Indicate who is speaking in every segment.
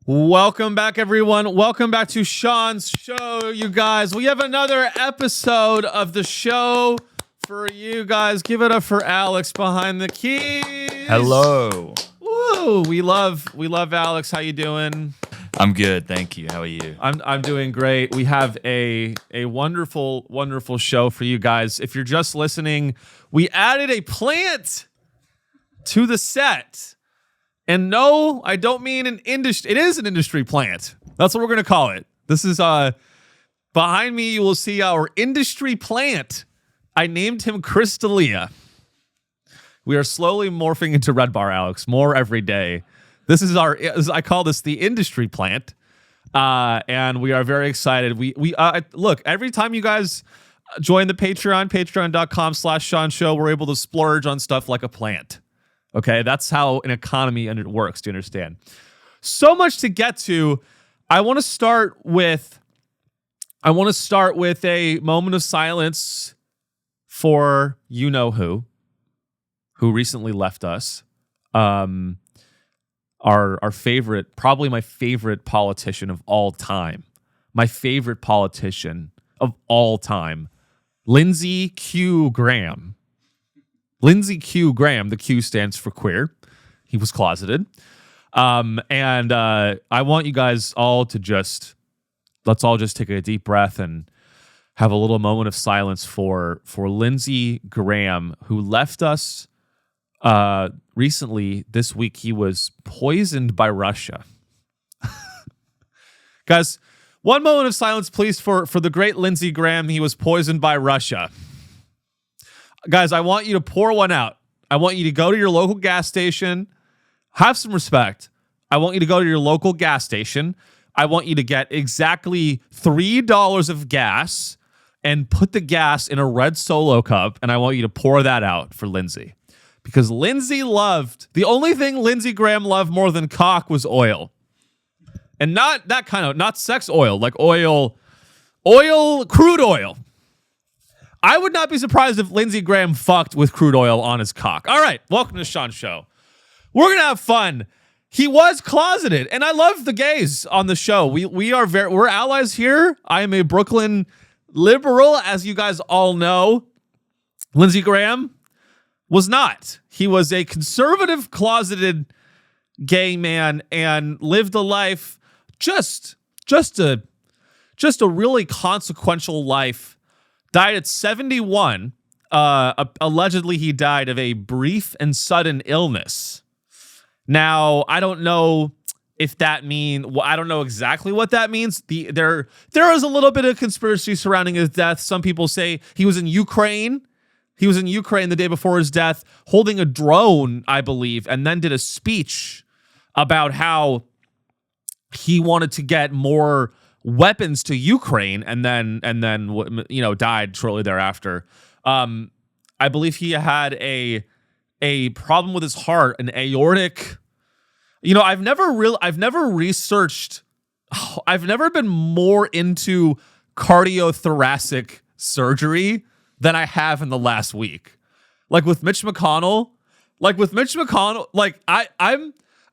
Speaker 1: Welcome back, everyone. Welcome back to Sean's show, you guys. We have another episode of the show for you guys. Give it up for Alex behind the keys.
Speaker 2: Hello.
Speaker 1: Woo! We love Alex. How you doing?
Speaker 2: I'm good, thank you. How are you?
Speaker 1: I'm doing great. We have a wonderful show for you guys. If you're just listening, we added a plant to the set. And no, I don't mean an industry. It is an industry plant. That's what we're going to call it. This is behind me. You will see our industry plant. I named him Crystalia. We are slowly morphing into Red Bar, Alex. More every day. This is I call this the industry plant. And we are very excited. We look, every time you guys join the patreon.com/Sean Show, we're able to splurge on stuff like a plant. Okay, that's how an economy works, do you understand? So much to get to. I want to start with a moment of silence for you-know-who recently left us. Our favorite, probably my favorite politician of all time. My favorite politician of all time, Lindsey Q. Graham. Lindsey Q. Graham, the Q stands for queer. He was closeted. And I want you guys all to let's all just take a deep breath and have a little moment of silence for Lindsey Graham, who left us recently. This week, he was poisoned by Russia. Guys, one moment of silence, please, for the great Lindsey Graham. He was poisoned by Russia. Guys, I want you to pour one out. I want you to go to your local gas station. Have some respect. I want you to go to your local gas station. I want you to get exactly $3 of gas and put the gas in a red Solo cup, and I want you to pour that out for Lindsey. Because the only thing Lindsey Graham loved more than cock was oil. And not that kind of, not sex oil, like crude oil. I would not be surprised if Lindsey Graham fucked with crude oil on his cock. All right, welcome to Sean's show. We're gonna have fun. He was closeted, and I love the gays on the show. We're allies here. I am a Brooklyn liberal, as you guys all know. Lindsey Graham was not. He was a conservative, closeted gay man and lived a life just a really consequential life. Died at 71. Allegedly, he died of a brief and sudden illness. Now, I don't know if that means. Well, I don't know exactly what that means. There is a little bit of conspiracy surrounding his death. Some people say he was in Ukraine. He was in Ukraine the day before his death, holding a drone, I believe, and then did a speech about how he wanted to get more weapons to Ukraine, and then died shortly thereafter. I believe he had a problem with his heart, an aortic. I've never been more into cardiothoracic surgery than I have in the last week. Like with Mitch McConnell,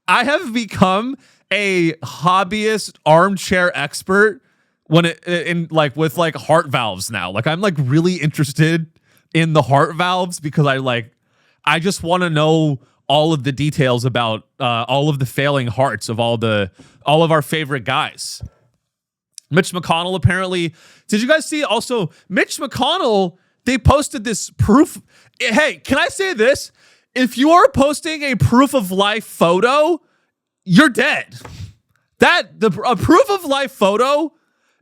Speaker 1: I have become a hobbyist armchair expert with heart valves now. Like, I'm really interested in the heart valves because I just want to know all of the details about all of the failing hearts of all of our favorite guys. Mitch McConnell, apparently. Did you guys see also Mitch McConnell? They posted this proof. Hey, can I say this? If you are posting a proof of life photo, you're dead. A proof of life photo,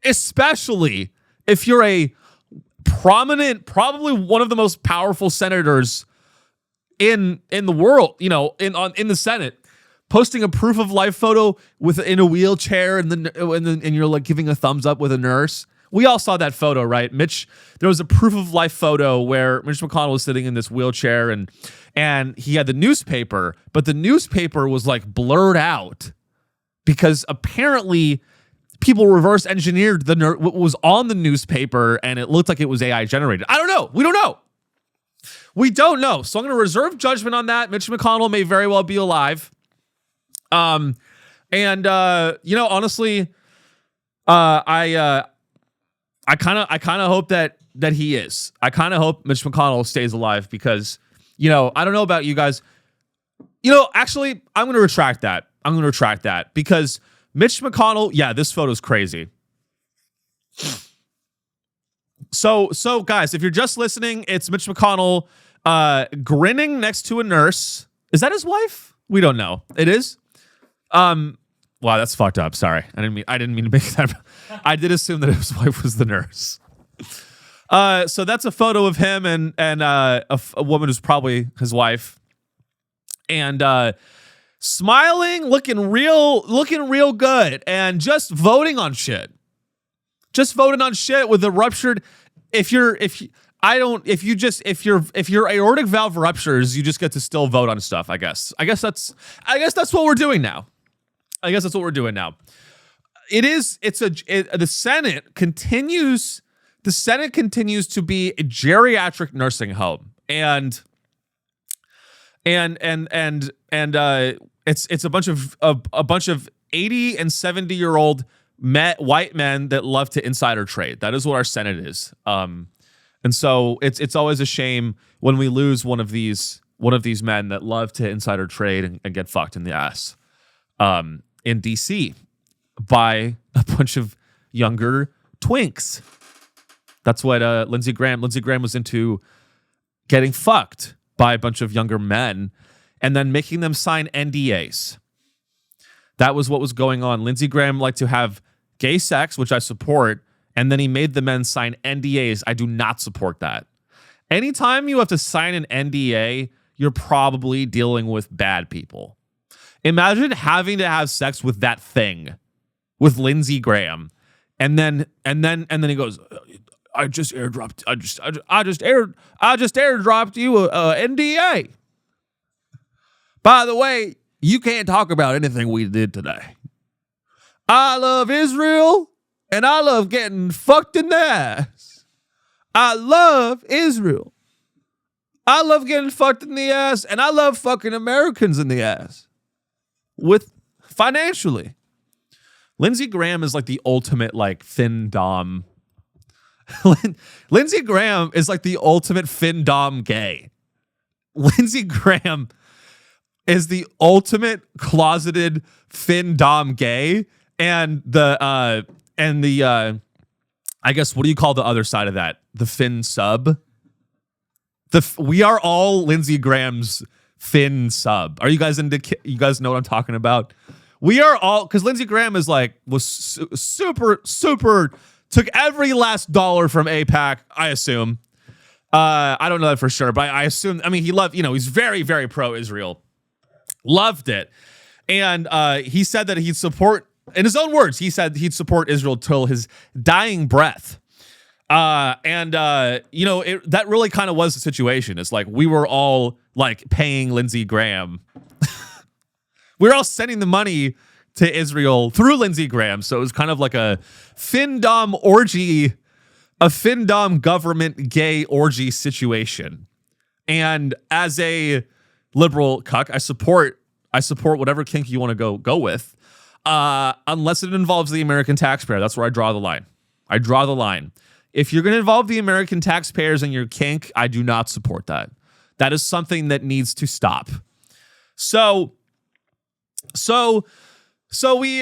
Speaker 1: especially if you're a prominent, probably one of the most powerful senators in the world, in the Senate, posting a proof of life photo in a wheelchair and you're giving a thumbs up with a nurse. We all saw that photo, right? There was a proof of life photo where Mitch McConnell was sitting in this wheelchair and he had the newspaper, but the newspaper was blurred out because apparently people reverse engineered what was on the newspaper and it looked like it was AI generated. I don't know. We don't know. So I'm going to reserve judgment on that. Mitch McConnell may very well be alive. And honestly, I kind of hope that he is. I kind of hope Mitch McConnell stays alive because, I don't know about you guys. Actually, I'm going to retract that because Mitch McConnell, yeah, this photo's crazy. So guys, if you're just listening, it's Mitch McConnell grinning next to a nurse. Is that his wife? We don't know. It is. Wow, that's fucked up. Sorry. I didn't mean to make that. I did assume that his wife was the nurse. So that's a photo of him and a woman who's probably his wife. And smiling, looking real good, and just voting on shit. Just voting on shit with a ruptured. If your aortic valve ruptures, you just get to still vote on stuff. I guess that's what we're doing now. The Senate continues. The Senate continues to be a geriatric nursing home, and it's a bunch of 80 and 70-year-old white men that love to insider trade. That is what our Senate is. And so it's always a shame when we lose one of these men that love to insider trade and get fucked in the ass. In DC by a bunch of younger twinks. That's what Lindsey Graham was into, getting fucked by a bunch of younger men and then making them sign NDAs. That was what was going on. Lindsey Graham liked to have gay sex, which I support, and then he made the men sign NDAs. I do not support that. Anytime you have to sign an NDA, you're probably dealing with bad people. Imagine having to have sex with that thing, with Lindsey Graham, and then he goes, I just airdropped you a NDA. By the way, you can't talk about anything we did today. I love Israel, and I love getting fucked in the ass. I love Israel. I love getting fucked in the ass, and I love fucking Americans in the ass. With financially. Lindsey Graham is like the ultimate like fin-dom. Lindsey Graham is like the ultimate fin-dom gay. Lindsey Graham is the ultimate closeted fin-dom gay, and I guess, what do you call the other side of that? The fin sub. We are all Lindsey Graham's fin sub. Are you guys you guys know what I'm talking about? We are all, because Lindsey Graham was super took every last dollar from AIPAC, I assume. I don't know that for sure, but I assume, he loved, he's very, very pro-Israel. Loved it. And he said that he'd support, in his own words, he said he'd support Israel till his dying breath. That really kind of was the situation. It's like we were all like paying Lindsey Graham. We were all sending the money to Israel through Lindsey Graham. So it was kind of like a fin-dom orgy, a fin-dom government gay orgy situation. And as a liberal cuck, I support whatever kink you want to go with, unless it involves the American taxpayer. That's where I draw the line. If you're going to involve the American taxpayers in your kink, I do not support that. That is something that needs to stop. So we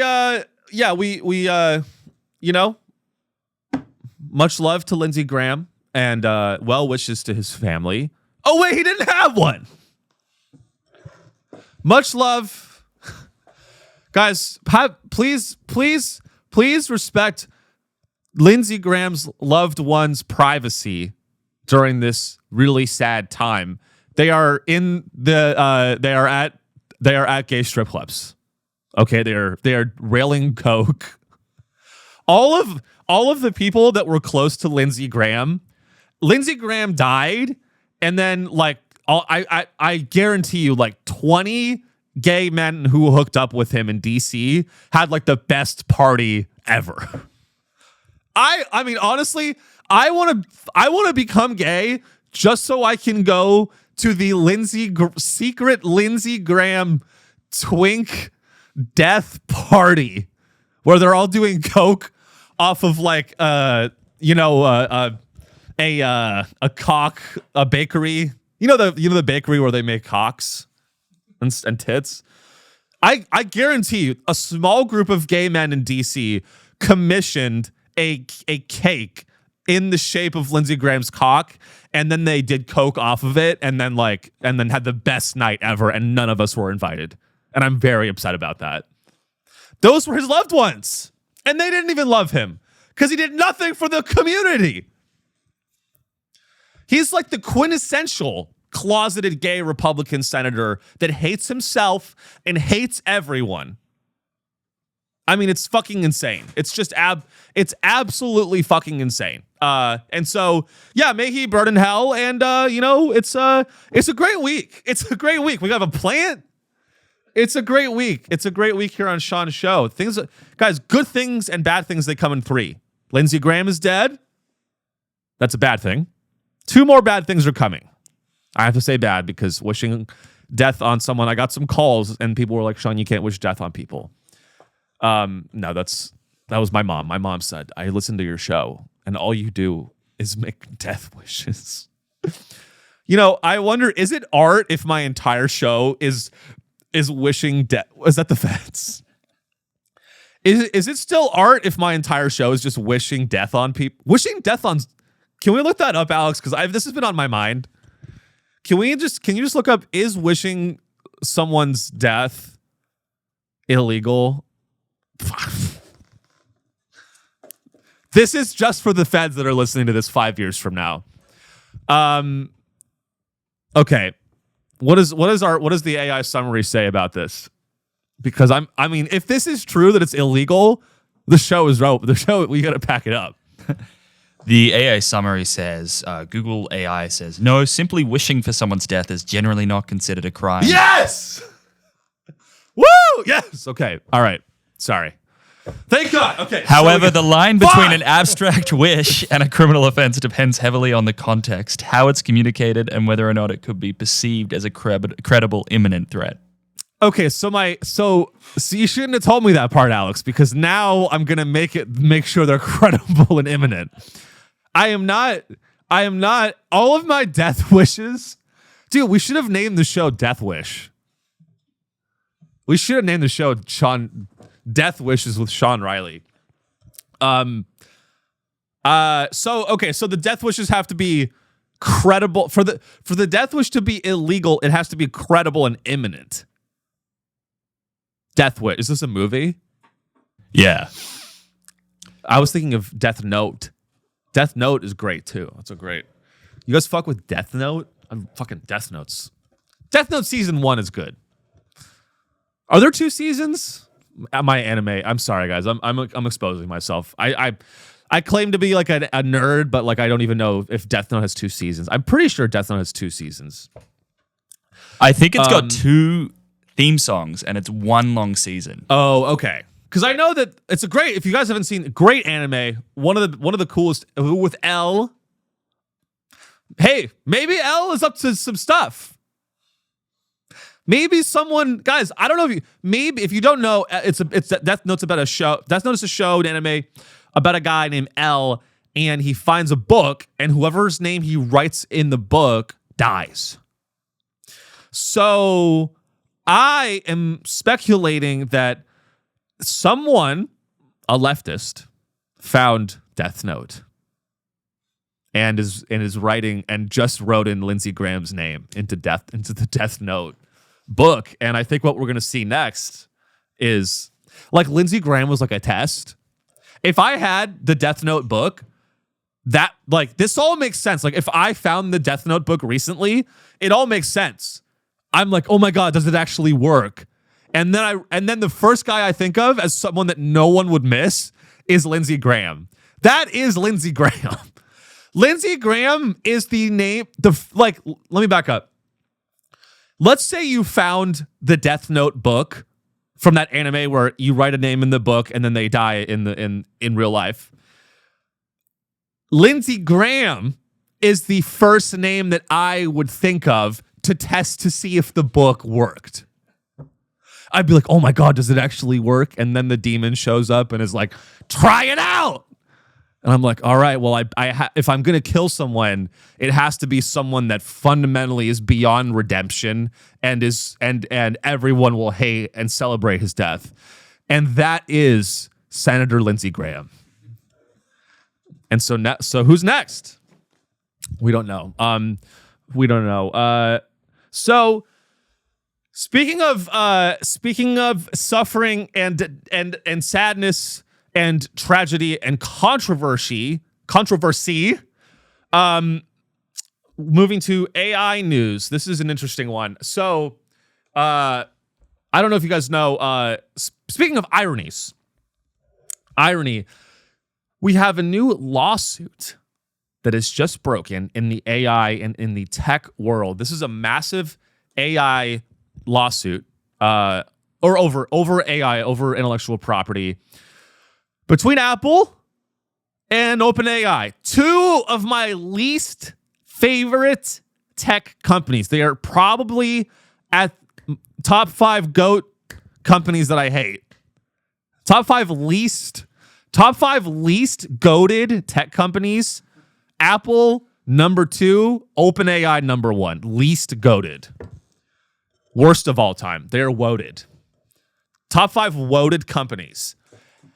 Speaker 1: much love to Lindsey Graham and well wishes to his family. Oh wait, he didn't have one. Much love, guys. Please respect Lindsey Graham's loved one's privacy during this really sad time. They are at gay strip clubs. Okay, they are railing coke. All of the people that were close to Lindsey Graham died, and then I guarantee you 20 gay men who hooked up with him in DC had the best party ever. I mean, honestly, I want to become gay just so I can go to the secret Lindsey Graham twink death party where they're all doing coke off of like a bakery. You know the bakery where they make cocks and tits. I guarantee you, a small group of gay men in DC commissioned a cake in the shape of Lindsey Graham's cock, and then they did coke off of it, and then had the best night ever, and none of us were invited. And I'm very upset about that. Those were his loved ones, and they didn't even love him because he did nothing for the community. He's like the quintessential closeted gay Republican senator that hates himself and hates everyone. I mean, it's fucking insane. It's just it's absolutely fucking insane. And so, yeah, may he burn in hell. And it's a great week. It's a great week. We have a plant. It's a great week. It's a great week here on Sean's show. Guys, good things and bad things, they come in three. Lindsey Graham is dead. That's a bad thing. 2 more bad things are coming. I have to say bad because wishing death on someone, I got some calls and people were like, Sean, you can't wish death on people. No, that was my mom. My mom said, I listened to your show and all you do is make death wishes. I wonder, is it art if my entire show is wishing death? Is that the feds? Is it still art if my entire show is just wishing death on people? Wishing death on... Can we look that up, Alex? Because this has been on my mind. Can you just look up, is wishing someone's death illegal? This is just for the feds that are listening to this 5 years from now. Okay. What does the AI summary say about this? Because if this is true that it's illegal, the show is rope. The show, we got to pack it up.
Speaker 2: The AI summary says, Google AI says, no, simply wishing for someone's death is generally not considered a crime.
Speaker 1: Yes! Woo! Yes! Okay. All right. Sorry. Thank God. Okay.
Speaker 2: However, the line between an abstract wish and a criminal offense depends heavily on the context, how it's communicated, and whether or not it could be perceived as a credible imminent threat.
Speaker 1: Okay, so you shouldn't have told me that part, Alex, because now I'm gonna make sure they're credible and imminent. I am not all of my death wishes. Dude, we should have named the show Death Wish. We should have named the show Death Wishes with Sean Riley. So the death wishes have to be credible. For the death wish to be illegal, it has to be credible and imminent. Death Wish. Is this a movie?
Speaker 2: Yeah.
Speaker 1: I was thinking of Death Note. Death Note is great too. That's a great. You guys fuck with Death Note? I'm fucking Death Notes. Death Note season 1 is good. Are there 2 seasons? My anime. I'm sorry, guys. I'm exposing myself. I claim to be like a nerd, but like I don't even know if Death Note has 2 seasons. I'm pretty sure Death Note has 2 seasons.
Speaker 2: I think it's got 2 theme songs and it's 1 long season.
Speaker 1: Oh, okay. Because I know that it's a great. If you guys haven't seen, great anime. One of the coolest with L. Hey, maybe L is up to some stuff. Maybe someone, guys. I don't know if you don't know. It's Death Note's about a show. Death Note is a show, an anime about a guy named L, and he finds a book, and whoever's name he writes in the book dies. So I am speculating that someone, a leftist, found Death Note and is writing and just wrote in Lindsey Graham's name into the Death Note book. And I think what we're going to see next is like Lindsey Graham was like a test. If I had the Death Note book, that like this all makes sense. Like if I found the Death Note book recently, it all makes sense. I'm like, oh my God, does it actually work? And then the first guy I think of as someone that no one would miss is Lindsey Graham. That is Lindsey Graham. Lindsey Graham is the name. Let me back up. Let's say you found the Death Note book from that anime where you write a name in the book and then they die in real life. Lindsey Graham is the first name that I would think of to test to see if the book worked. I'd be like, oh my God, does it actually work? And then the demon shows up and is like, try it out. And I'm like, all right, well, if I'm going to kill someone, it has to be someone that fundamentally is beyond redemption and everyone will hate and celebrate his death. And that is Senator Lindsey Graham. And so who's next? We don't know. So speaking of suffering and sadness and tragedy and controversy, moving to AI news. This is an interesting one. So, I don't know if you guys know, speaking of irony, we have a new lawsuit that is just broken in the AI and in the tech world. This is a massive AI lawsuit, or over AI, over intellectual property, between Apple and OpenAI, two of my least favorite tech companies. They are probably at top 5 GOAT companies that I hate. Top five least goated tech companies. Apple, number 2. OpenAI, number 1. Least goated. Worst of all time. They're woted. Top 5 woted companies.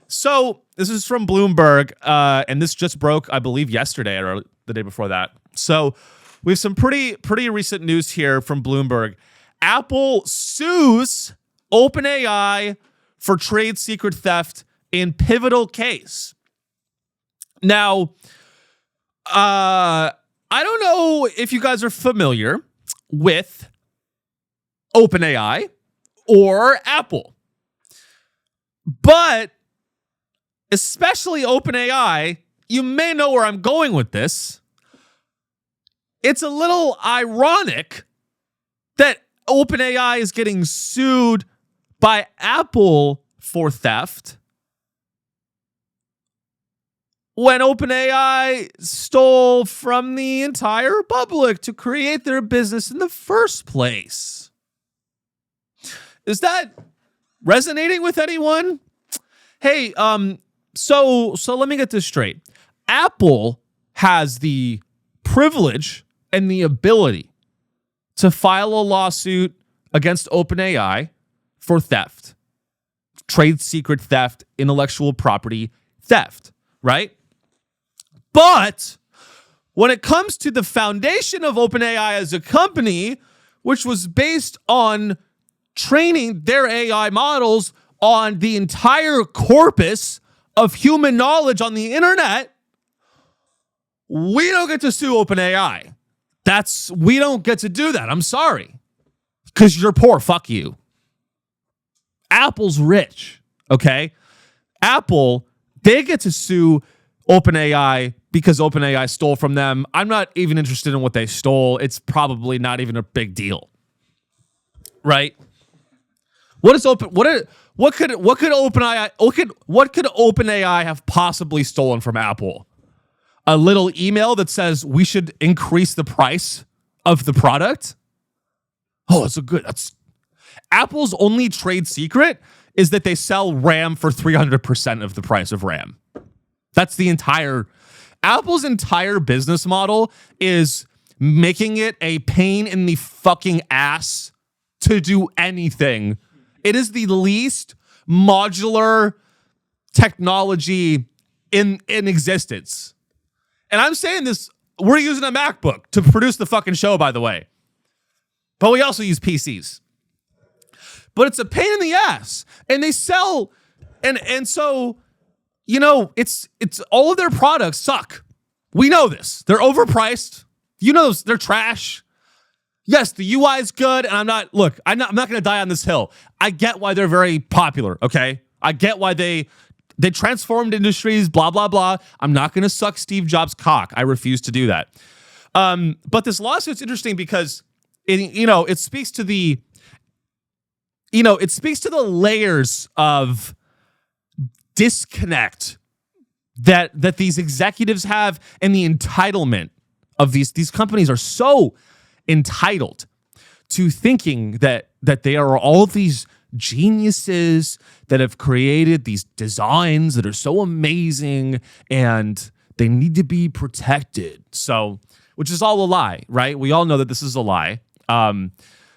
Speaker 1: So this is from Bloomberg, and this just broke, I believe, yesterday or the day before that. So we have some pretty recent news here from Bloomberg. Apple sues OpenAI for trade secret theft in pivotal case. Now, I don't know if you guys are familiar with OpenAI or Apple, but especially OpenAI, you may know where I'm going with this. It's a little ironic that OpenAI is getting sued by Apple for theft when OpenAI stole from the entire public to create their business in the first place. Is that resonating with anyone? Hey, so let me get this straight. Apple has the privilege and the ability to file a lawsuit against OpenAI for theft, trade secret theft, intellectual property theft, right? But when it comes to the foundation of OpenAI as a company, which was based on training their AI models on the entire corpus of human knowledge on the internet, we don't get to sue OpenAI. We don't get to do that. I'm sorry. Because you're poor. Fuck you. Apple's rich. Okay? Apple, they get to sue OpenAI because OpenAI stole from them. I'm not even interested in what they stole. It's probably not even a big deal. Right? What could OpenAI have possibly stolen from Apple? A little email that says we should increase the price of the product? Oh, that's Apple's only trade secret is that they sell RAM for 300% of the price of RAM. That's Apple's entire business model is making it a pain in the fucking ass to do anything. It is the least modular technology in existence. And I'm saying this, we're using a MacBook to produce the fucking show, by the way. But we also use PCs. But it's a pain in the ass. And they sell, and so, you know, it's all of their products suck. We know this. They're overpriced. You know, they're trash. Yes, the UI is good, and I'm not going to die on this hill. I get why they're very popular, okay? I get why they transformed industries, blah, blah, blah. I'm not going to suck Steve Jobs' cock. I refuse to do that. But this lawsuit's interesting because it speaks to the layers of disconnect that these executives have and the entitlement of these companies are so entitled to thinking that they are all these geniuses that have created these designs that are so amazing and they need to be protected. So, which is all a lie, right? We all know that this is a lie.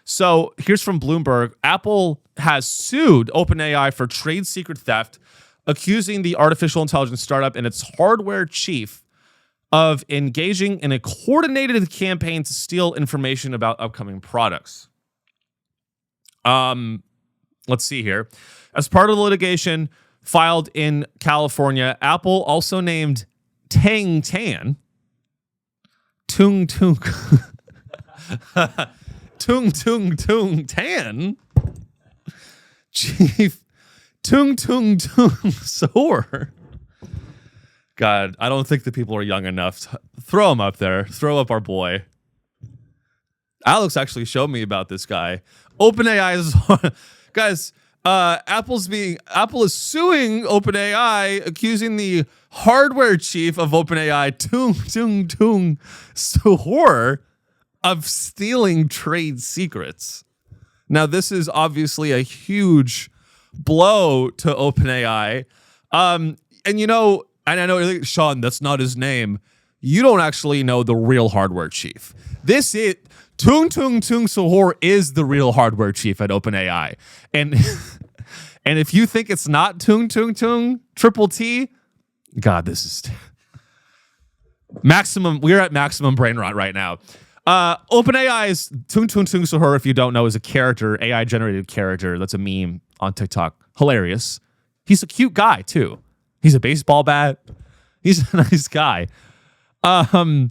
Speaker 1: So here's from Bloomberg. Apple has sued OpenAI for trade secret theft, accusing the artificial intelligence startup and its hardware chief of engaging in a coordinated campaign to steal information about upcoming products. Let's see here. As part of the litigation filed in California, Apple also named Tang Tan, Tung Tung, Tung Tung Tung Tan, Chief Tung Tung Tung Soar. God, I don't think the people are young enough. Throw him up there. Throw up our boy. Alex actually showed me about this guy. OpenAI is guys. Apple is suing OpenAI, accusing the hardware chief of OpenAI, Tung Tung Soar, of stealing trade secrets. Now, this is obviously a huge blow to OpenAI. And you know, and I know, Sean, that's not his name. You don't actually know the real hardware chief. This is Tung Tung Tung Sohor is the real hardware chief at OpenAI. And and if you think it's not Tung Tung Tung Triple T, God, this is maximum. We're at maximum brain rot right now. OpenAI's Tung Tung Tung Sohor, if you don't know, is a character, AI generated character. That's a meme on TikTok. Hilarious. He's a cute guy too. He's a baseball bat. He's a nice guy. And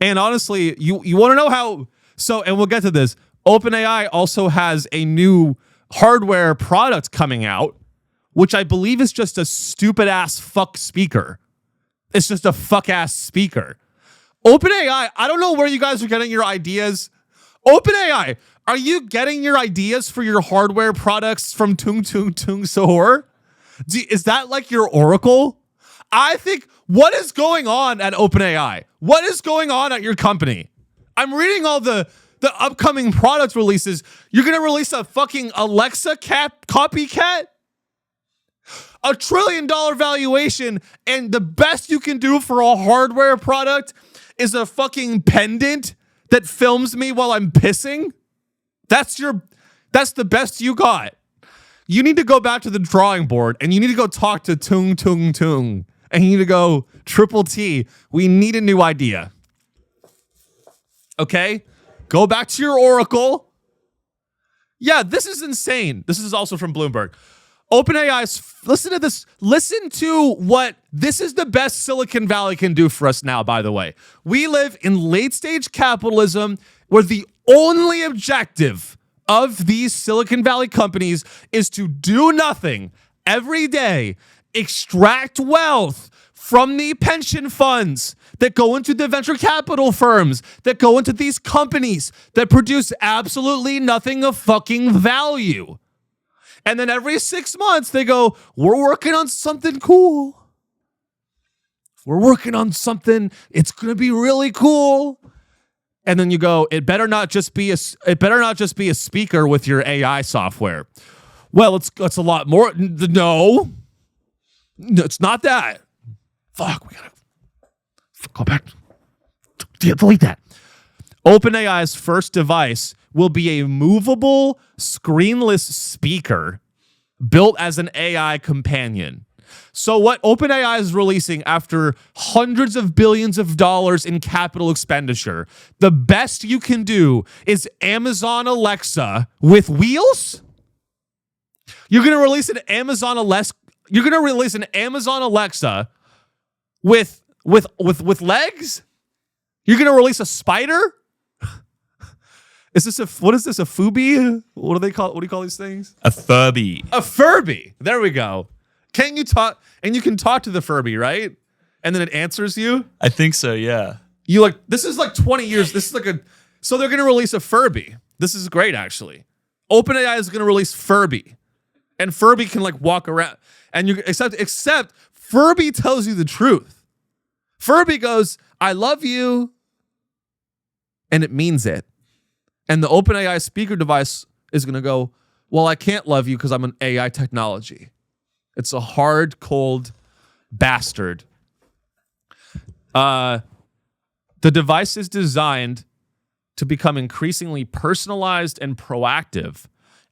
Speaker 1: honestly, you want to know how? So, and we'll get to this. OpenAI also has a new hardware product coming out, which I believe is just a stupid ass fuck speaker. It's just a fuck ass speaker. OpenAI, I don't know where you guys are getting your ideas. OpenAI, are you getting your ideas for your hardware products from Tung Tung Tung Sohor? Is that like your oracle? I think, what is going on at OpenAI? What is going on at your company? I'm reading all the upcoming product releases. You're going to release a fucking Alexa copycat? $1 trillion valuation, and the best you can do for a hardware product is a fucking pendant that films me while I'm pissing? That's the best you got. You need to go back to the drawing board and you need to go talk to Tung Tung Tung. And you need to go, Triple T, we need a new idea. Okay? Go back to your oracle. Yeah, this is insane. This is also from Bloomberg. OpenAI's, listen to this. Listen to what, this is the best Silicon Valley can do for us now, by the way. We live in late stage capitalism where the only objective of these Silicon Valley companies is to do nothing every day, extract wealth from the pension funds that go into the venture capital firms, that go into these companies that produce absolutely nothing of fucking value. And then every 6 months they go, we're working on something cool. We're working on something. It's going to be really cool. And then you go, it better not just be a speaker with your AI software. Well, it's a lot more. No, it's not that. Fuck, we gotta go back. Delete that. OpenAI's first device will be a movable, screenless speaker built as an AI companion. So what OpenAI is releasing after hundreds of billions of dollars in capital expenditure, the best you can do is Amazon Alexa with wheels? You're going to release an Amazon Alexa. You're going to release an Amazon Alexa with legs? You're going to release a spider? What is this, a Furby? What do you call these things?
Speaker 2: A Furby.
Speaker 1: A Furby. There we go. Can you talk? And you can talk to the Furby, right? And then it answers you?
Speaker 2: I think so, yeah.
Speaker 1: This is like 20 years. This is so they're going to release a Furby. This is great, actually. OpenAI is going to release Furby. And Furby can walk around. And except Furby tells you the truth. Furby goes, I love you. And it means it. And the OpenAI speaker device is going to go, Well, I can't love you because I'm an AI technology. It's a hard, cold bastard. The device is designed to become increasingly personalized and proactive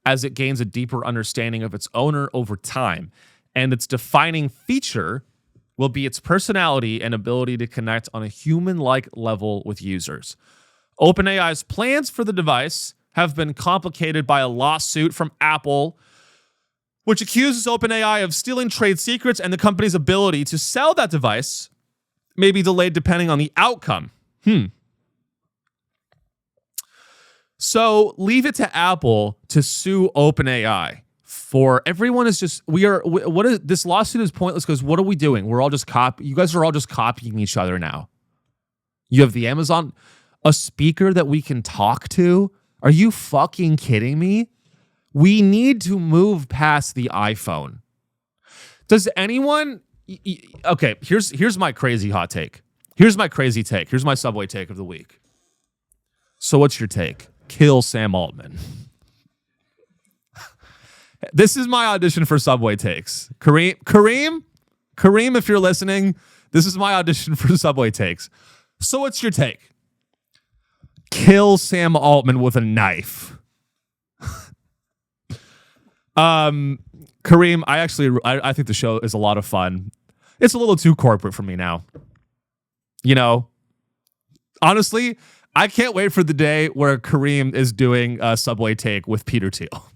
Speaker 1: as it gains a deeper understanding of its owner over time. And its defining feature will be its personality and ability to connect on a human-like level with users. OpenAI's plans for the device have been complicated by a lawsuit from Apple, which accuses OpenAI of stealing trade secrets, and the company's ability to sell that device may be delayed depending on the outcome. So leave it to Apple to sue OpenAI for everyone is just, this lawsuit is pointless because what are we doing? We're all just you guys are all just copying each other now. You have the Amazon, a speaker that we can talk to. Are you fucking kidding me? We need to move past the iPhone. Does anyone, okay, here's my crazy hot take. Here's my crazy take. Here's my Subway take of the week. So what's your take? Kill Sam Altman. This is my audition for Subway takes. Kareem, if you're listening, this is my audition for Subway takes. So what's your take? Kill Sam Altman with a knife. Kareem, I think the show is a lot of fun. It's a little too corporate for me now. You know, honestly, I can't wait for the day where Kareem is doing a Subway take with Peter Thiel.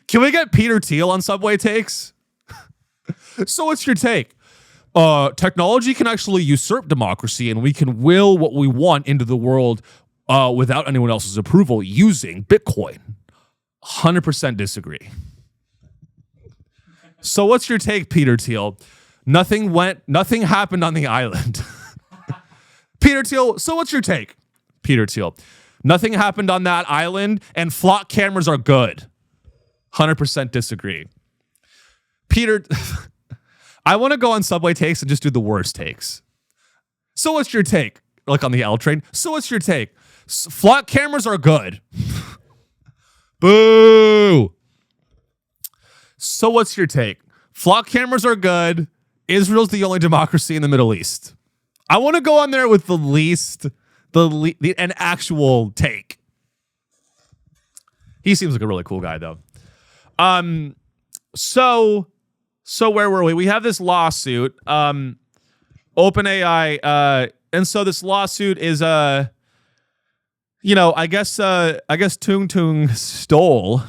Speaker 1: Can we get Peter Thiel on Subway takes? So what's your take? Technology can actually usurp democracy, and we can will what we want into the world without anyone else's approval using Bitcoin. 100% disagree. So what's your take, Peter Thiel? Nothing happened on the island. Peter Thiel, so what's your take? Peter Thiel, nothing happened on that island, and flock cameras are good. 100% disagree. Peter, I want to go on Subway takes and just do the worst takes. So what's your take? Like on the L train. So what's your take? Flock cameras are good. Boo. So what's your take? Flock cameras are good. Israel's the only democracy in the Middle East. I want to go on there with an actual take. He seems like a really cool guy, though. So where were we? We have this lawsuit. OpenAI, and so this lawsuit is I guess Tung Tung stole.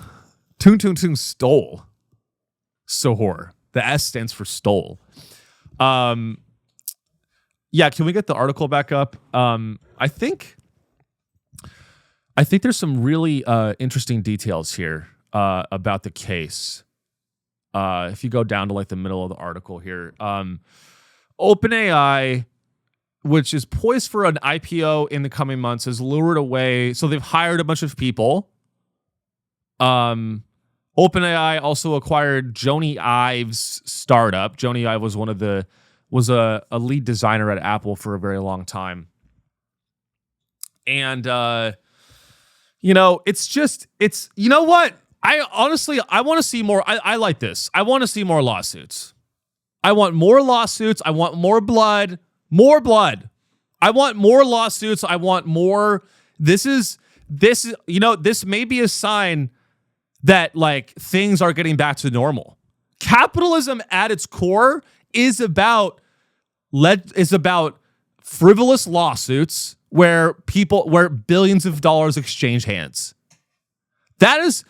Speaker 1: Sohor. The S stands for stole. Yeah, can we get the article back up? I think there's some really interesting details here about the case. If you go down to like the middle of the article here, OpenAI, which is poised for an IPO in the coming months, has lured away. So they've hired a bunch of people. OpenAI also acquired Jony Ive's startup. Jony Ive was was a lead designer at Apple for a very long time. And you know what? I want to see more. I like this. I want to see more lawsuits. I want more lawsuits. I want more blood. More blood. I want more lawsuits. I want more. This may be a sign that like things are getting back to normal. Capitalism at its core is about frivolous lawsuits where billions of dollars exchange hands. That is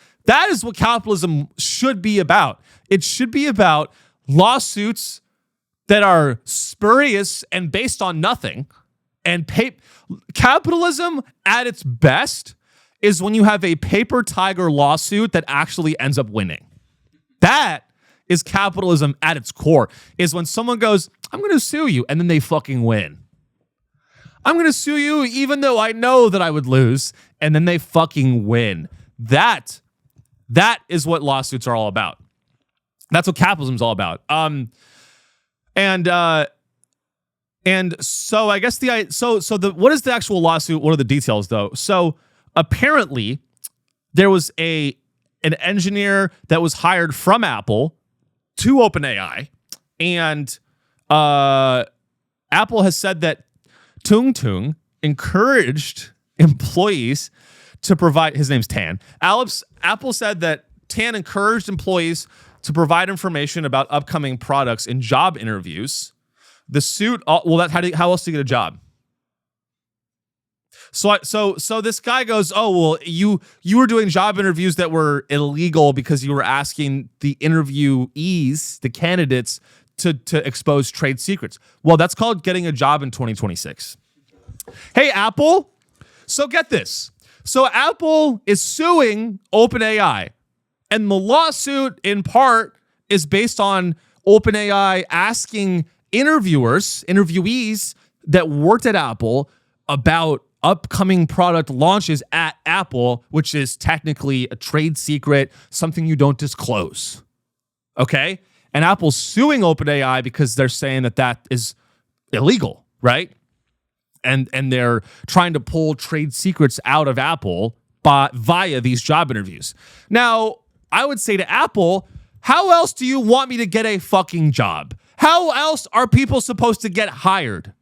Speaker 1: what capitalism should be about. It should be about lawsuits that are spurious and based on nothing. And capitalism at its best is when you have a paper tiger lawsuit that actually ends up winning. That is capitalism at its core, is when someone goes, I'm going to sue you, and then they fucking win. I'm going to sue you even though I know that I would lose, and then they fucking win. That is what lawsuits are all about. That's what capitalism's all about. And so I guess what is the actual lawsuit? What are the details though? So apparently there was a an engineer that was hired from Apple to OpenAI, and Apple has said that Tung Tung encouraged employees to provide. His name's Tan. Apple said that Tan encouraged employees to provide information about upcoming products in job interviews. The suit, well, how else do you get a job? So this guy goes, oh, well, you were doing job interviews that were illegal because you were asking the interviewees, the candidates, to expose trade secrets. Well, that's called getting a job in 2026. Hey, Apple. So get this. So Apple is suing OpenAI. And the lawsuit, in part, is based on OpenAI asking interviewees that worked at Apple about upcoming product launches at Apple, which is technically a trade secret, something you don't disclose. Okay? And Apple's suing OpenAI because they're saying that is illegal, right? And they're trying to pull trade secrets out of Apple via these job interviews. Now, I would say to Apple, how else do you want me to get a fucking job? How else are people supposed to get hired?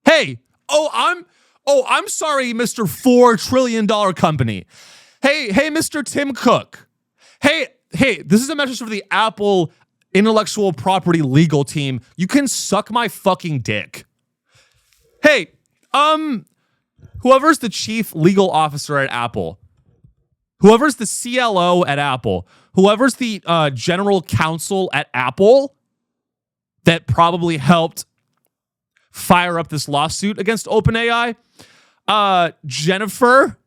Speaker 1: Hey, I'm sorry, Mr. $4 trillion company. Hey, Mr. Tim Cook. Hey, this is a message for the Apple intellectual property legal team. You can suck my fucking dick. Hey, whoever's the chief legal officer at Apple, whoever's the CLO at Apple, whoever's the general counsel at Apple that probably helped fire up this lawsuit against OpenAI, Jennifer,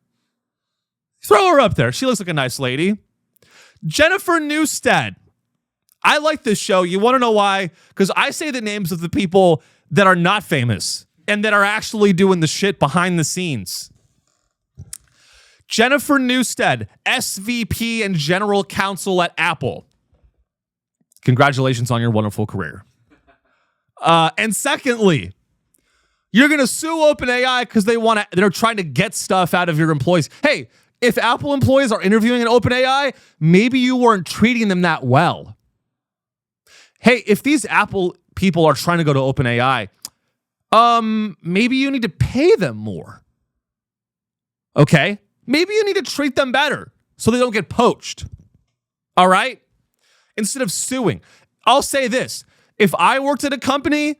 Speaker 1: throw her up there. She looks like a nice lady. Jennifer Newstead. I like this show. You want to know why? Because I say the names of the people that are not famous and that are actually doing the shit behind the scenes. Jennifer Newstead, SVP and General Counsel at Apple. Congratulations on your wonderful career. And secondly, you're going to sue OpenAI because they're trying to get stuff out of your employees. Hey, if Apple employees are interviewing an OpenAI, maybe you weren't treating them that well. Hey, if these Apple people are trying to go to OpenAI, maybe you need to pay them more. Okay? Maybe you need to treat them better so they don't get poached. All right? Instead of suing. I'll say this. If I worked at a company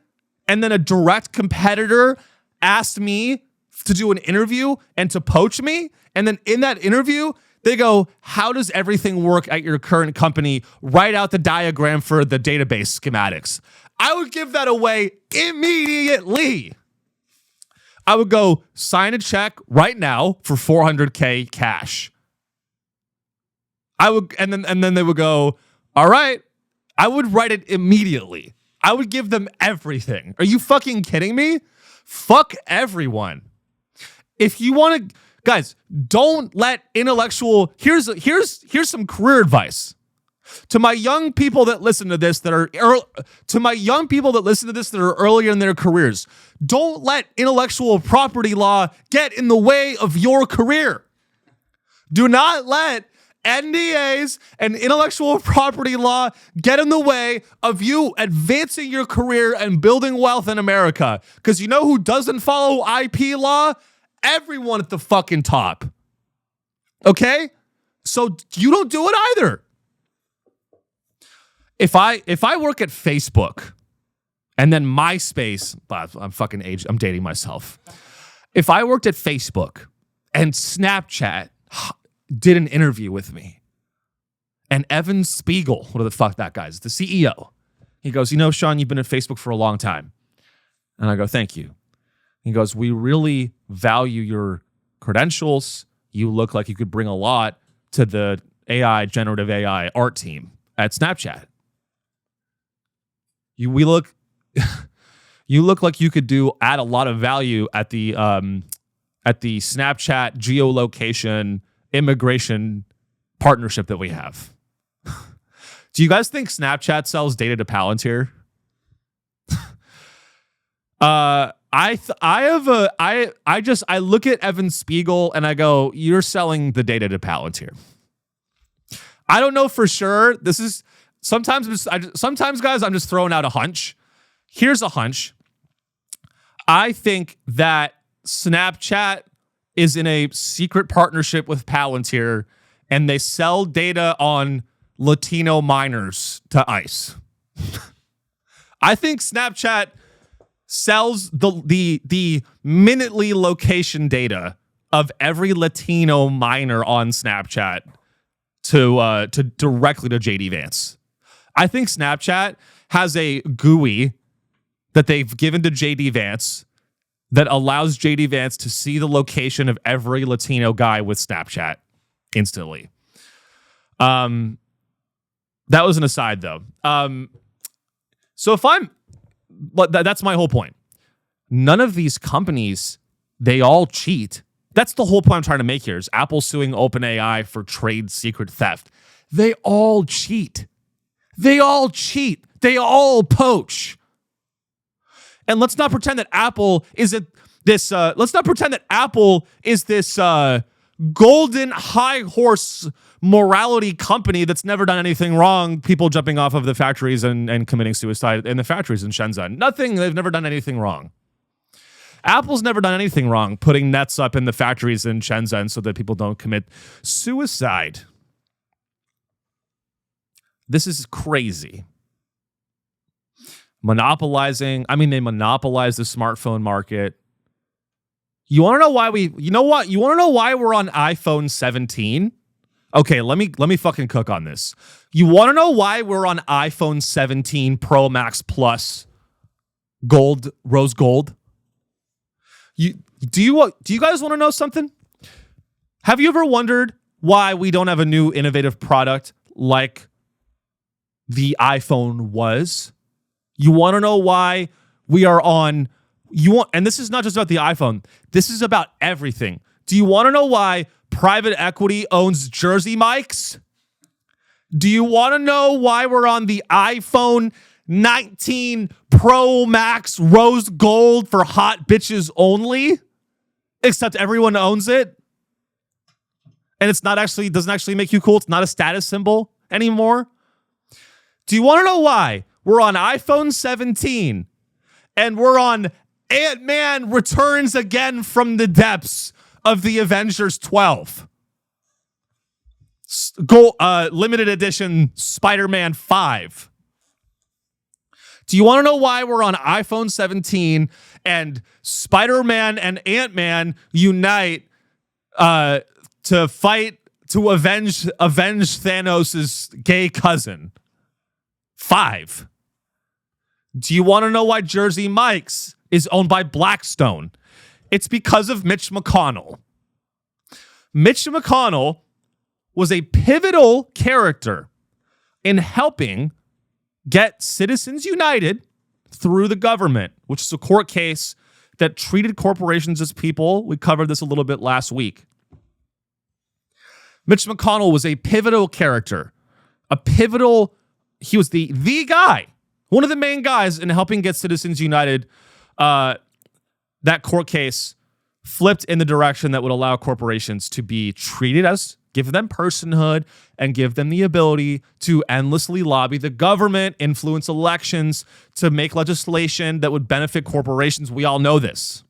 Speaker 1: and then a direct competitor asked me to do an interview and to poach me, and then in that interview, they go, how does everything work at your current company? Write out the diagram for the database schematics. I would give that away immediately. I would go sign a check right now for $400K cash. And then they would go, all right. I would write it immediately. I would give them everything. Are you fucking kidding me? Fuck everyone. If you want to, guys, don't let intellectual. Here's some career advice to my young people that listen to this that are earlier in their careers. Don't let intellectual property law get in the way of your career. Do not let NDAs and intellectual property law get in the way of you advancing your career and building wealth in America. Because you know who doesn't follow IP law? Everyone at the fucking top. Okay? So you don't do it either. If I work at Facebook and then MySpace, I'm dating myself. If I worked at Facebook and Snapchat did an interview with me, and Evan Spiegel, what the fuck that guy is, the CEO, he goes, you know, Sean, you've been at Facebook for a long time. And I go, thank you. He goes, we really value your credentials. You look like you could bring a lot to the generative AI art team at Snapchat. You look like you could add a lot of value at the Snapchat geolocation immigration partnership that we have. Do you guys think Snapchat sells data to Palantir? I look at Evan Spiegel and I go, you're selling the data to Palantir. I don't know for sure. This is sometimes, guys, I'm just throwing out a hunch. Here's a hunch. I think that Snapchat is in a secret partnership with Palantir, and they sell data on Latino minors to ICE. I think Snapchat sells the minutely location data of every Latino minor on Snapchat to directly to JD Vance. I think Snapchat has a GUI that they've given to JD Vance that allows JD Vance to see the location of every Latino guy with Snapchat instantly. That was an aside, though. So that's my whole point. None of these companies, they all cheat. That's the whole point I'm trying to make here is Apple suing OpenAI for trade secret theft. They all cheat. They all cheat. They all poach. And let's not pretend that Apple is this golden high horse morality company that's never done anything wrong. People jumping off of the factories and committing suicide in the factories in Shenzhen. Nothing. They've never done anything wrong. Apple's never done anything wrong putting nets up in the factories in Shenzhen so that people don't commit suicide. This is crazy. They monopolize the smartphone market. You want to know why you want to know why we're on iPhone 17? Okay, let me fucking cook on this. You want to know why we're on iPhone 17 Pro Max Plus gold, rose gold? Do you guys want to know something? Have you ever wondered why we don't have a new innovative product like the iPhone was? You want to know why we are on and this is not just about the iPhone. This is about everything. Do you want to know why private equity owns Jersey Mike's? Do you want to know why we're on the iPhone 19 Pro Max rose gold for hot bitches only? Except everyone owns it. And doesn't actually make you cool. It's not a status symbol anymore. Do you want to know why we're on iPhone 17 and we're on Ant-Man Returns Again from the Depths of the Avengers 12? Limited edition Spider-Man 5. Do you want to know why we're on iPhone 17 and Spider-Man and Ant-Man unite to avenge Thanos' gay cousin? 5. Do you want to know why Jersey Mike's is owned by Blackstone? It's because of Mitch McConnell. Mitch McConnell was a pivotal character in helping get Citizens United through the government, which is a court case that treated corporations as people. We covered this a little bit last week. Mitch McConnell was a pivotal character. He was the guy, one of the main guys in helping get Citizens United, that court case flipped in the direction that would allow corporations to be treated as, give them personhood, and give them the ability to endlessly lobby the government, influence elections, to make legislation that would benefit corporations. We all know this.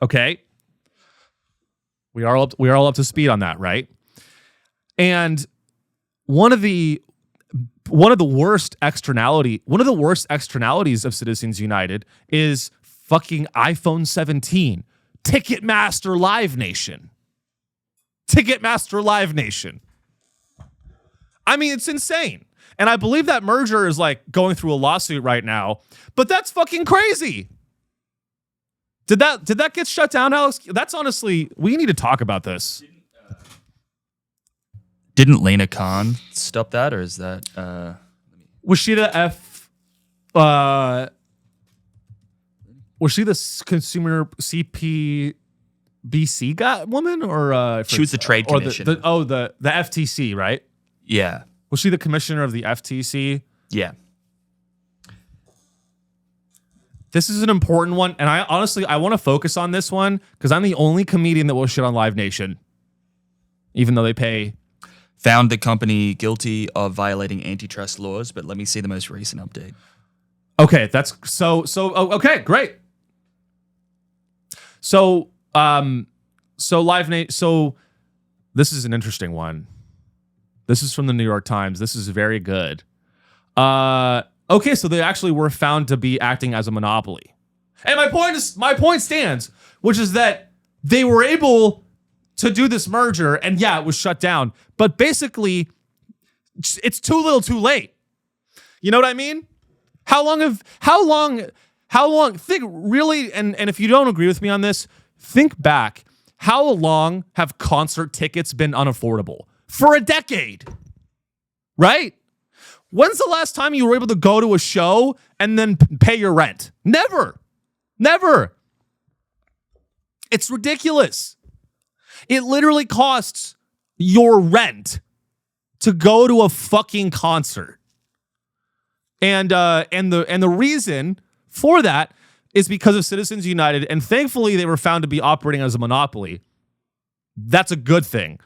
Speaker 1: Okay? We are all up to speed on that, right? And one of the worst externalities of Citizens United is fucking iPhone 17. Ticketmaster Live Nation. I mean, it's insane. And I believe that merger is like going through a lawsuit right now, but that's fucking crazy. Did that get shut down, Alex? That's honestly, we need to talk about this.
Speaker 2: Didn't Lena Khan stop that, or is that
Speaker 1: was she the was she the consumer CPBC woman, or
Speaker 2: she was the trade commissioner?
Speaker 1: The FTC, right?
Speaker 2: Yeah.
Speaker 1: Was she the commissioner of the FTC?
Speaker 2: Yeah.
Speaker 1: This is an important one, and I want to focus on this one because I'm the only comedian that will shit on Live Nation, even though they pay
Speaker 2: found the company guilty of violating antitrust laws, but let me see the most recent update.
Speaker 1: Okay, that's okay, great. So so this is an interesting one. This is from the New York Times. This is very good. Okay, so they actually were found to be acting as a monopoly. And my point stands, which is that they were able to do this merger, and yeah, it was shut down. But basically, it's too little too late. You know what I mean? How long, think really, and if you don't agree with me on this, think back. How long have concert tickets been unaffordable? For a decade, right? When's the last time you were able to go to a show and then pay your rent? Never. It's ridiculous. It literally costs your rent to go to a fucking concert. And the reason for that is because of Citizens United, and thankfully they were found to be operating as a monopoly. That's a good thing.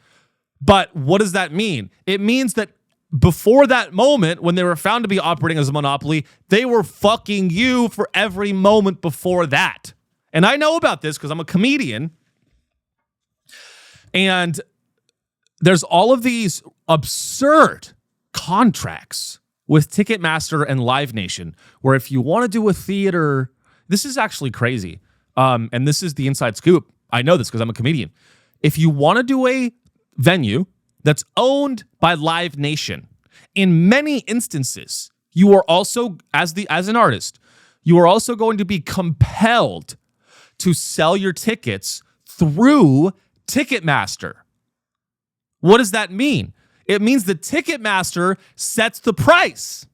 Speaker 1: But what does that mean? It means that before that moment, when they were found to be operating as a monopoly, they were fucking you for every moment before that. And I know about this because I'm a comedian. And there's all of these absurd contracts with Ticketmaster and Live Nation, where if you want to do a theater, this is actually crazy. And this is the inside scoop. I know this because I'm a comedian. If you want to do a venue that's owned by Live Nation, in many instances, you are also, as an artist, you are also going to be compelled to sell your tickets through Ticketmaster. What does that mean? It means the Ticketmaster sets the price.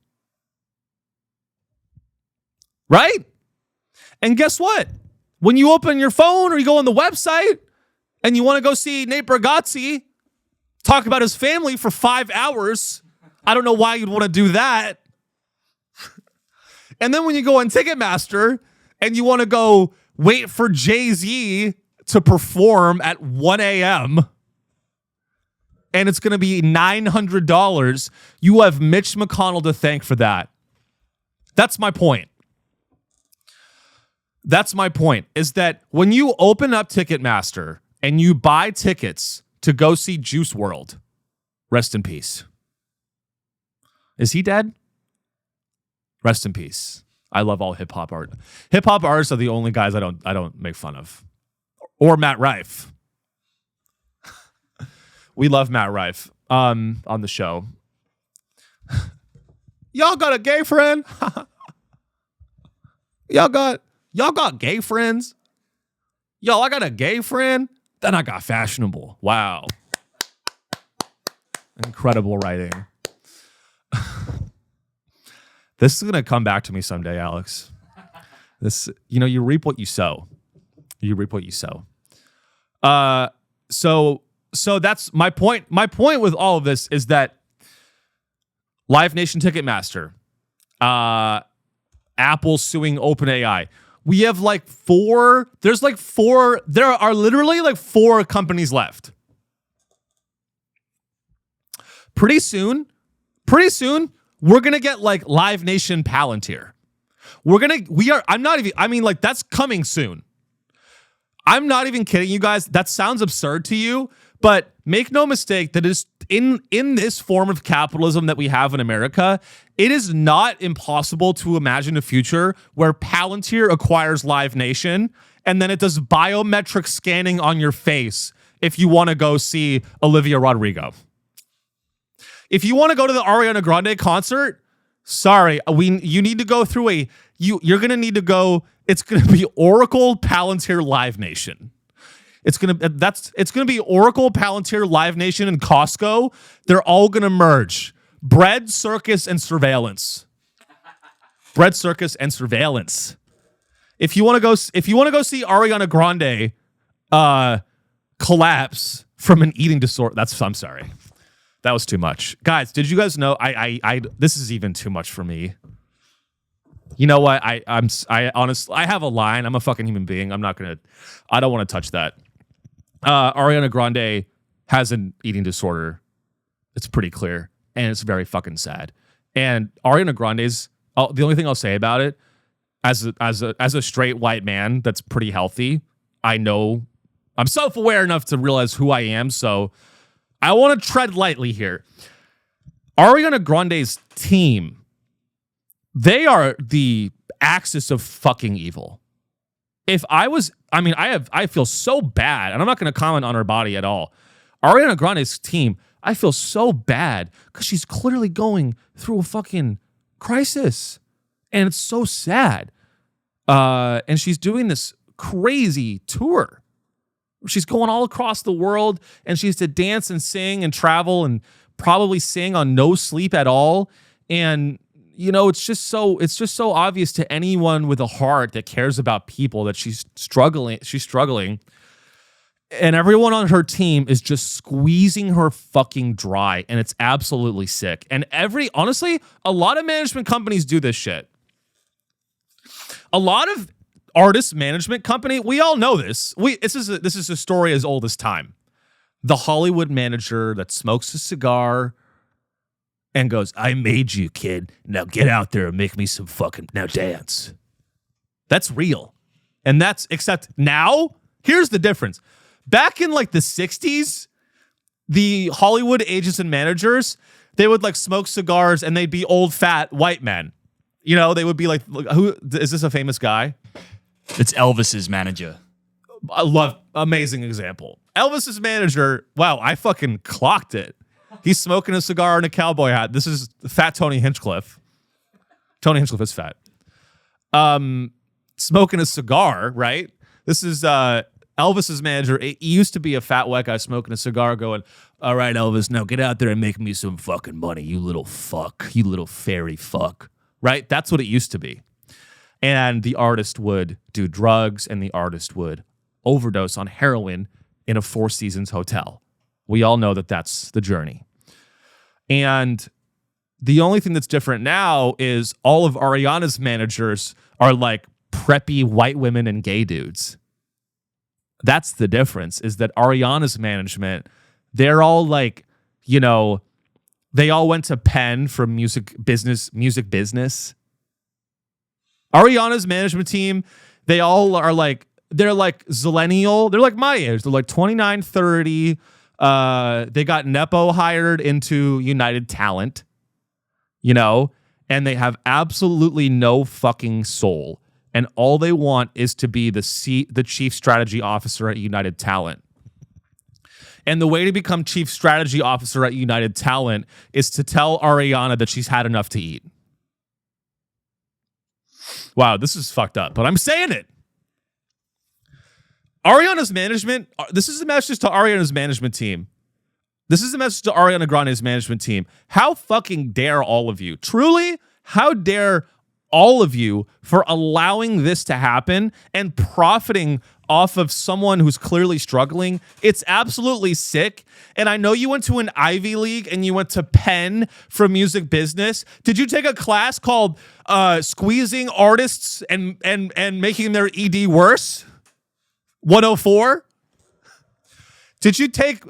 Speaker 1: Right? And guess what? When you open your phone or you go on the website and you want to go see Nate Bargatze talk about his family for 5 hours, I don't know why you'd want to do that. And then when you go on Ticketmaster and you want to go wait for Jay-Z to perform at 1 a.m., and it's going to be $900, you have Mitch McConnell to thank for that. That's my point. That's my point, is that when you open up Ticketmaster and you buy tickets to go see Juice WRLD, rest in peace. Is he dead? Rest in peace. I love all hip hop art. Hip hop artists are the only guys I don't make fun of. Or Matt Rife. We love Matt Rife on the show. Y'all got a gay friend? Y'all got gay friends? Yo, I got a gay friend? Then I got fashionable. Wow. Incredible writing. This is going to come back to me someday, Alex. You reap what you sow. You reap what you sow. So that's my point. My point with all of this is that Live Nation, Ticketmaster, Apple suing OpenAI. We have there are literally 4 companies left. Pretty soon, we're going to get Live Nation Palantir. That's coming soon. I'm not even kidding you guys. That sounds absurd to you, but make no mistake that is in this form of capitalism that we have in America, it is not impossible to imagine a future where Palantir acquires Live Nation and then it does biometric scanning on your face if you want to go see Olivia Rodrigo. If you want to go to the Ariana Grande concert, sorry, you need to go through you're going to need to go. It's going to be Oracle, Palantir, Live Nation. It's going to be Oracle, Palantir, Live Nation, and Costco. They're all going to merge. Bread, Circus, and Surveillance. Bread, Circus, and Surveillance. If you want to go see Ariana Grande collapse from an eating disorder, I'm sorry. That was too much. Guys, did you guys know this is even too much for me. You know what? I honestly have a line. I'm a fucking human being. I don't want to touch that. Ariana Grande has an eating disorder. It's pretty clear, and it's very fucking sad. And Ariana Grande's the only thing I'll say about it, as a straight white man that's pretty healthy, I know I'm self-aware enough to realize who I am. So I want to tread lightly here. Ariana Grande's team, they are the axis of fucking evil. If I was, I feel so bad, and I'm not going to comment on her body at all. Ariana Grande's team, I feel so bad because she's clearly going through a fucking crisis, and it's so sad. And she's doing this crazy tour. She's going all across the world, and she has to dance and sing and travel and probably sing on no sleep at all. And you know, it's just so obvious to anyone with a heart that cares about people that she's struggling. And everyone on her team is just squeezing her fucking dry, and it's absolutely sick. And honestly, a lot of management companies do this shit. A lot of artist management company, we all know this. This is a story as old as time. The Hollywood manager that smokes a cigar and goes, "I made you, kid. Now get out there and make me some fucking, now dance." That's real. And except now, here's the difference. Back in like the 60s, the Hollywood agents and managers, they would like smoke cigars and they'd be old, fat white men. You know, they would be like, who is this, a famous guy?
Speaker 2: It's Elvis's manager.
Speaker 1: I love, amazing example. Elvis's manager, wow, I fucking clocked it. He's smoking a cigar and a cowboy hat. This is fat Tony Hinchcliffe. Tony Hinchcliffe is fat. Smoking a cigar, right? This is Elvis's manager. He used to be a fat white guy smoking a cigar going, "All right, Elvis, now get out there and make me some fucking money, you little fuck. You little fairy fuck." Right? That's what it used to be. And the artist would do drugs, and the artist would overdose on heroin in a Four Seasons hotel. We all know that that's the journey. And the only thing that's different now is all of Ariana's managers are like preppy white women and gay dudes. That's the difference, is that Ariana's management, they're all like, you know, they all went to Penn for music business. Ariana's management team, they all are like, they're like zillennial. They're like my age. They're like 29, 30. They got Nepo hired into United Talent, you know, and they have absolutely no fucking soul. And all they want is to be the chief strategy officer at United Talent. And the way to become chief strategy officer at United Talent is to tell Ariana that she's had enough to eat. Wow, this is fucked up, but I'm saying it. Ariana's management, this is a message to Ariana's management team. This is a message to Ariana Grande's management team. How fucking dare all of you? Truly, how dare all of you for allowing this to happen and profiting off of someone who's clearly struggling? It's absolutely sick. And I know you went to an Ivy League and you went to Penn for music business. Did you take a class called Squeezing Artists and Making Their ED Worse? 104? Did you take,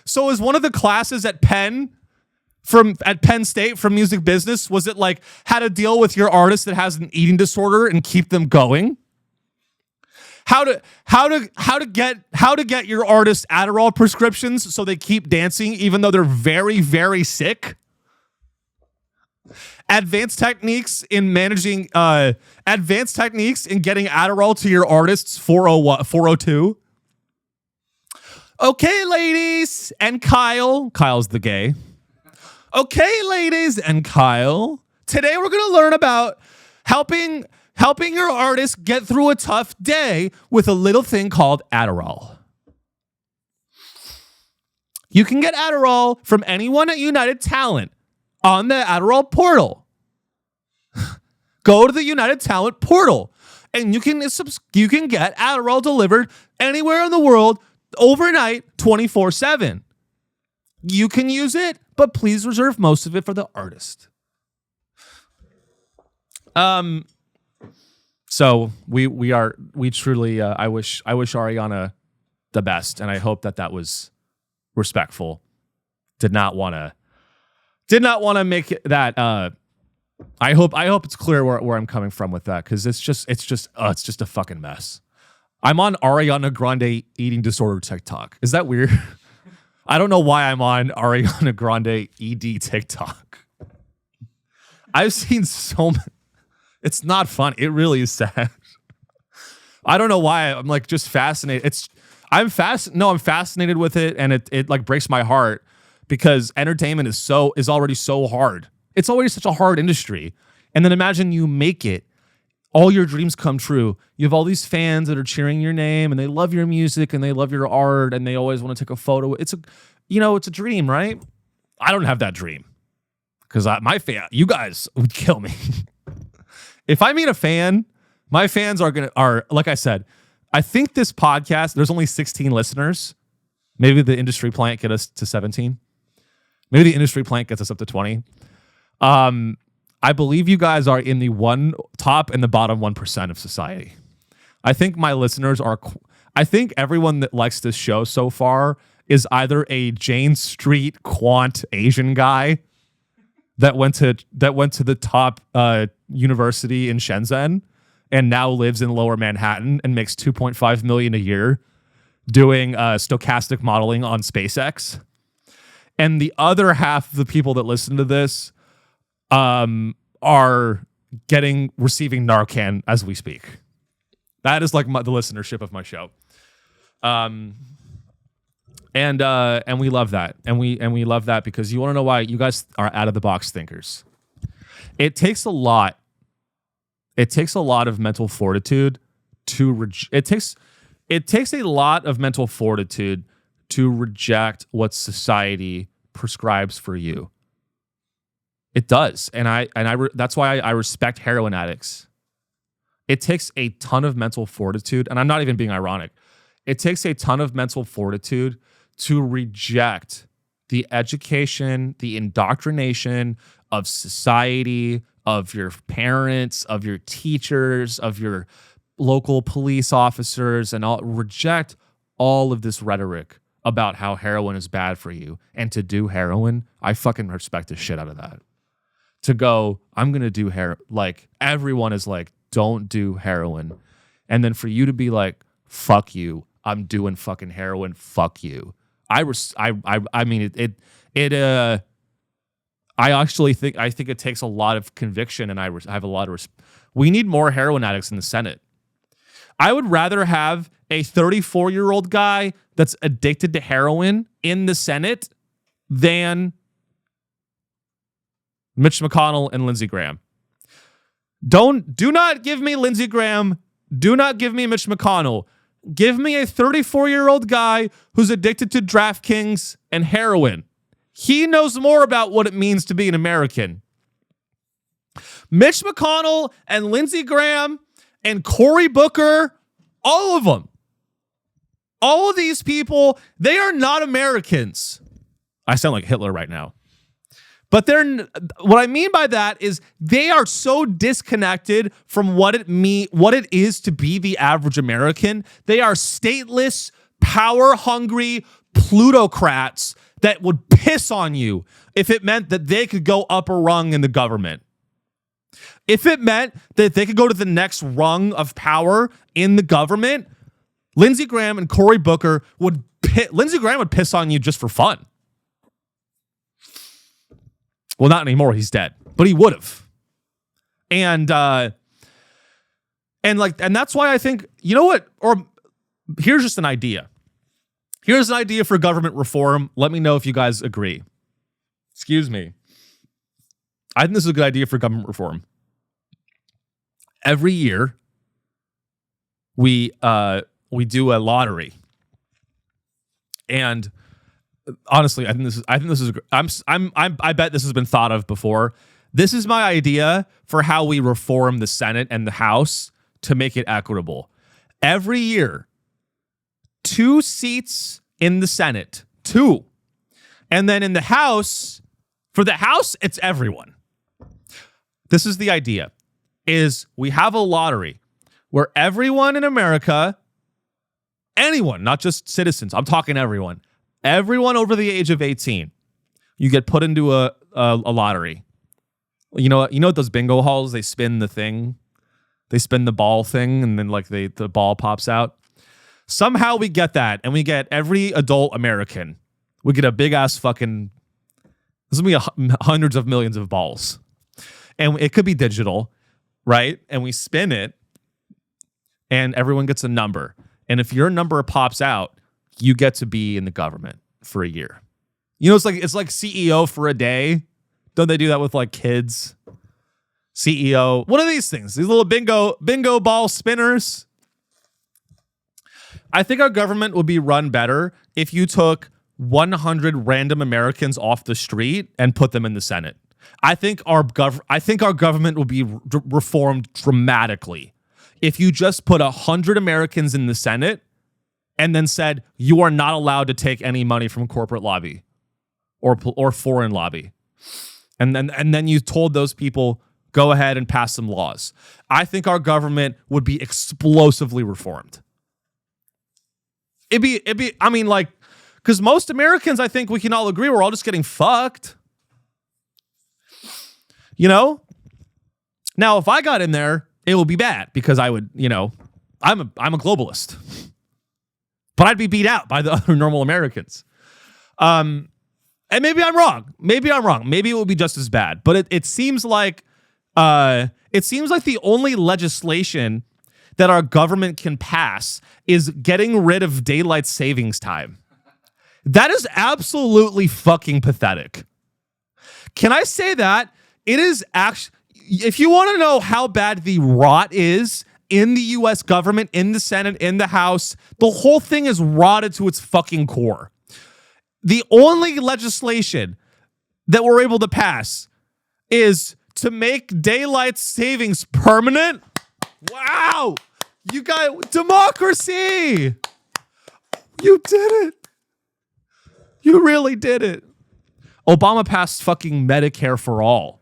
Speaker 1: so is one of the classes at Penn at Penn State from music business, was it like how to deal with your artist that has an eating disorder and keep them going? How to get your artist Adderall prescriptions so they keep dancing even though they're very, very sick? Advanced techniques in managing, advanced techniques in getting Adderall to your artists 402. Okay, ladies and Kyle's the gay. Okay, ladies and Kyle, today we're going to learn about helping your artist get through a tough day with a little thing called Adderall. You can get Adderall from anyone at United Talent on the Adderall portal. Go to the United Talent portal and you can get Adderall delivered anywhere in the world overnight 24/7. You can use it, but please reserve most of it for the artist. So we truly I wish Ariana the best, and I hope that was respectful. Did not want to Did not want to make it that. I hope it's clear where I'm coming from with that, because it's just a fucking mess. I'm on Ariana Grande eating disorder TikTok. Is that weird? I don't know why I'm on Ariana Grande ED TikTok. I've seen so many. It's not fun. It really is sad. I don't know why. I'm like just fascinated. I'm fascinated with it, and it like breaks my heart, because entertainment is already so hard. It's already such a hard industry. And then imagine you make it, all your dreams come true. You have all these fans that are cheering your name, and they love your music, and they love your art, and they always want to take a photo. It's a dream, right? I don't have that dream, because you guys would kill me. If I meet a fan, my fans are like I said, I think this podcast, there's only 16 listeners. Maybe the industry plant get us to 17. Maybe the industry plant gets us up to 20. I believe you guys are in the top and the bottom 1% of society. I think my listeners I think everyone that likes this show so far is either a Jane Street quant Asian guy that went to the top university in Shenzhen and now lives in Lower Manhattan and makes $2.5 million a year doing stochastic modeling on SpaceX. And the other half of the people that listen to this are receiving Narcan as we speak. That is like the listenership of my show. And we love that. And we love that because you want to know why? You guys are out of the box thinkers. It takes a lot of mental fortitude it takes a lot of mental fortitude to reject what society prescribes for you. It does. And that's why I respect heroin addicts. It takes a ton of mental fortitude, and I'm not even being ironic. It takes a ton of mental fortitude to reject the education, the indoctrination of society, of your parents, of your teachers, of your local police officers, and reject all of this rhetoric about how heroin is bad for you. And to do heroin, I fucking respect the shit out of that. To go, I'm going to do heroin. Like, everyone is like, don't do heroin. And then for you to be like, fuck you, I'm doing fucking heroin, fuck you. I actually think it takes a lot of conviction, and I have a lot of we need more heroin addicts in the Senate. I would rather have a 34-year-old guy that's addicted to heroin in the Senate than Mitch McConnell and Lindsey Graham. Do not give me Lindsey Graham. Do not give me Mitch McConnell. Give me a 34-year-old guy who's addicted to DraftKings and heroin. He knows more about what it means to be an American. Mitch McConnell and Lindsey Graham and Cory Booker, all of them. All of these people, they are not Americans. I sound like Hitler right now. But what I mean by that is they are so disconnected from what it is to be the average American. They are stateless, power-hungry plutocrats that would piss on you if it meant that they could go up a rung in the government. If it meant that they could go to the next rung of power in the government, Lindsey Graham and Cory Booker Lindsey Graham would piss on you just for fun. Well, not anymore. He's dead, but he would have. And that's why I think, you know what? Or here's just an idea. Here's an idea for government reform. Let me know if you guys agree. Excuse me. I think this is a good idea for government reform. Every year, we do a lottery, and honestly, I bet this has been thought of before. This is my idea for how we reform the Senate and the House to make it equitable. Every year, 2 seats in the Senate, 2. And then in the House, for the House, it's everyone. This is the idea, is we have a lottery where everyone in America, anyone, not just citizens, I'm talking everyone over the age of 18, You get put into a lottery. You know what those bingo halls, they spin the thing. They spin the ball thing, and then like the ball pops out. Somehow we get that, and we get every adult American. We get a big ass fucking. This will be hundreds of millions of balls, and it could be digital, right? And we spin it, and everyone gets a number. And if your number pops out, you get to be in the government for a year. You know, it's like CEO for a day. Don't they do that with like kids? CEO. What are these things? These little bingo ball spinners. I think our government would be run better if you took 100 random Americans off the street and put them in the Senate. I think our government would be reformed dramatically if you just put 100 Americans in the Senate and then said you are not allowed to take any money from corporate lobby or foreign lobby. And then you told those people, go ahead and pass some laws. I think our government would be explosively reformed. It'd be, I mean, like, because most Americans, I think we can all agree, we're all just getting fucked. You know? Now, if I got in there, it would be bad because I would, you know, I'm a globalist. But I'd be beat out by the other normal Americans. And maybe I'm wrong. Maybe it will be just as bad. But it seems like the only legislation that our government can pass is getting rid of daylight savings time. That is absolutely fucking pathetic. Can I say that? It is actually, if you want to know how bad the rot is in the US government, in the Senate, in the House, the whole thing is rotted to its fucking core. The only legislation that we're able to pass is to make daylight savings permanent. Wow. You got democracy. You did it. You really did it. Obama passed fucking Medicare for all.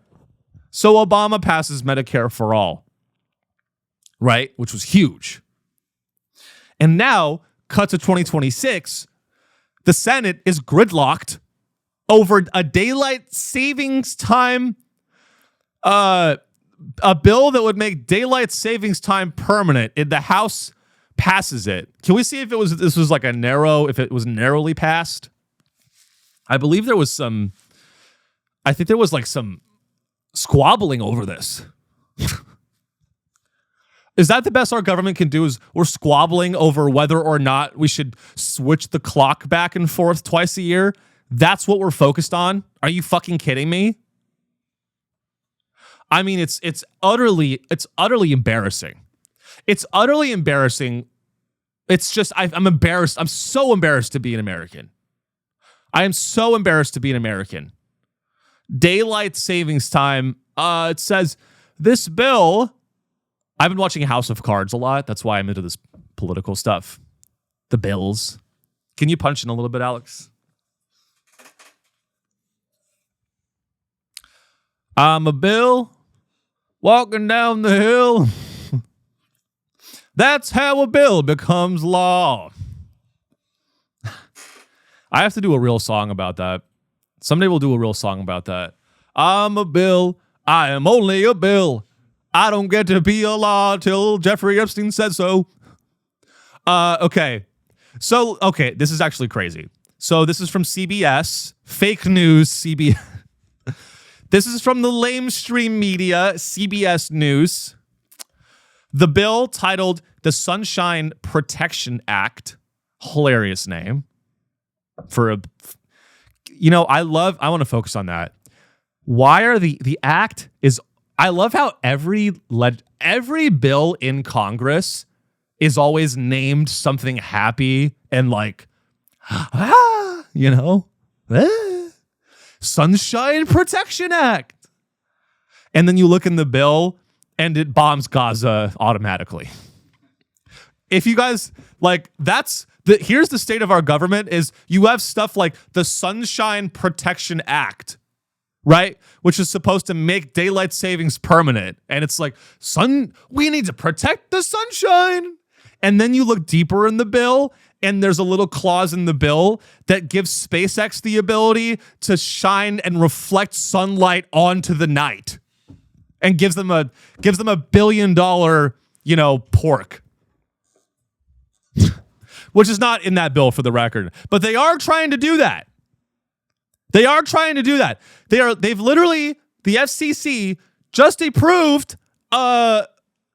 Speaker 1: So Obama passes Medicare for all. Right? Which was huge. And now, cut to 2026, the Senate is gridlocked over a daylight savings time, a bill that would make daylight savings time permanent. If the House passes it, can we see if this was like if it was narrowly passed? I believe there was some squabbling over this. Is that the best our government can do, is we're squabbling over whether or not we should switch the clock back and forth twice a year? That's what we're focused on? Are you fucking kidding me? I mean, it's utterly embarrassing. It's utterly embarrassing. It's just, I'm embarrassed. I'm so embarrassed to be an American. I am so embarrassed to be an American. Daylight savings time. It says this bill. I've been watching House of Cards a lot. That's why I'm into this political stuff. The bills. Can you punch in a little bit, Alex? I'm a bill walking down the hill. That's how a bill becomes law. I have to do a real song about that. Someday we'll do a real song about that. I'm a bill. I am only a bill. I don't get to be a law till Jeffrey Epstein said so. Okay. So, this is actually crazy. So this is from CBS. Fake news, CBS. This is from the lamestream media, CBS News. The bill titled the Sunshine Protection Act. Hilarious name. I want to focus on that. Why are the act is, I love how every bill in Congress is always named something happy and like, Sunshine Protection Act. And then you look in the bill and it bombs Gaza automatically. If you guys here's the state of our government is you have stuff like the Sunshine Protection Act, right? Which is supposed to make daylight savings permanent. And it's like, we need to protect the sunshine. And then you look deeper in the bill, and there's a little clause in the bill that gives SpaceX the ability to shine and reflect sunlight onto the night, and gives them a $1 billion, pork. Which is not in that bill, for the record. But they are trying to do that. They've literally, the FCC just approved,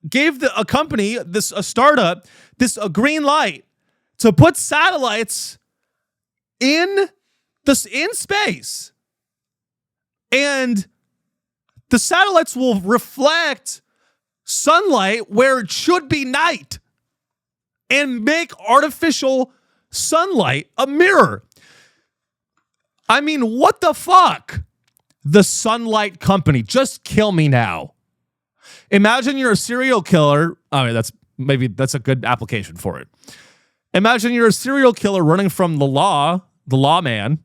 Speaker 1: gave a company, a startup, a green light to put satellites in space. And the satellites will reflect sunlight where it should be night and make artificial sunlight a mirror. I mean, what the fuck? The Sunlight Company. Just kill me now. Imagine you're a serial killer. I mean, that's a good application for it. Imagine you're a serial killer running from the lawman,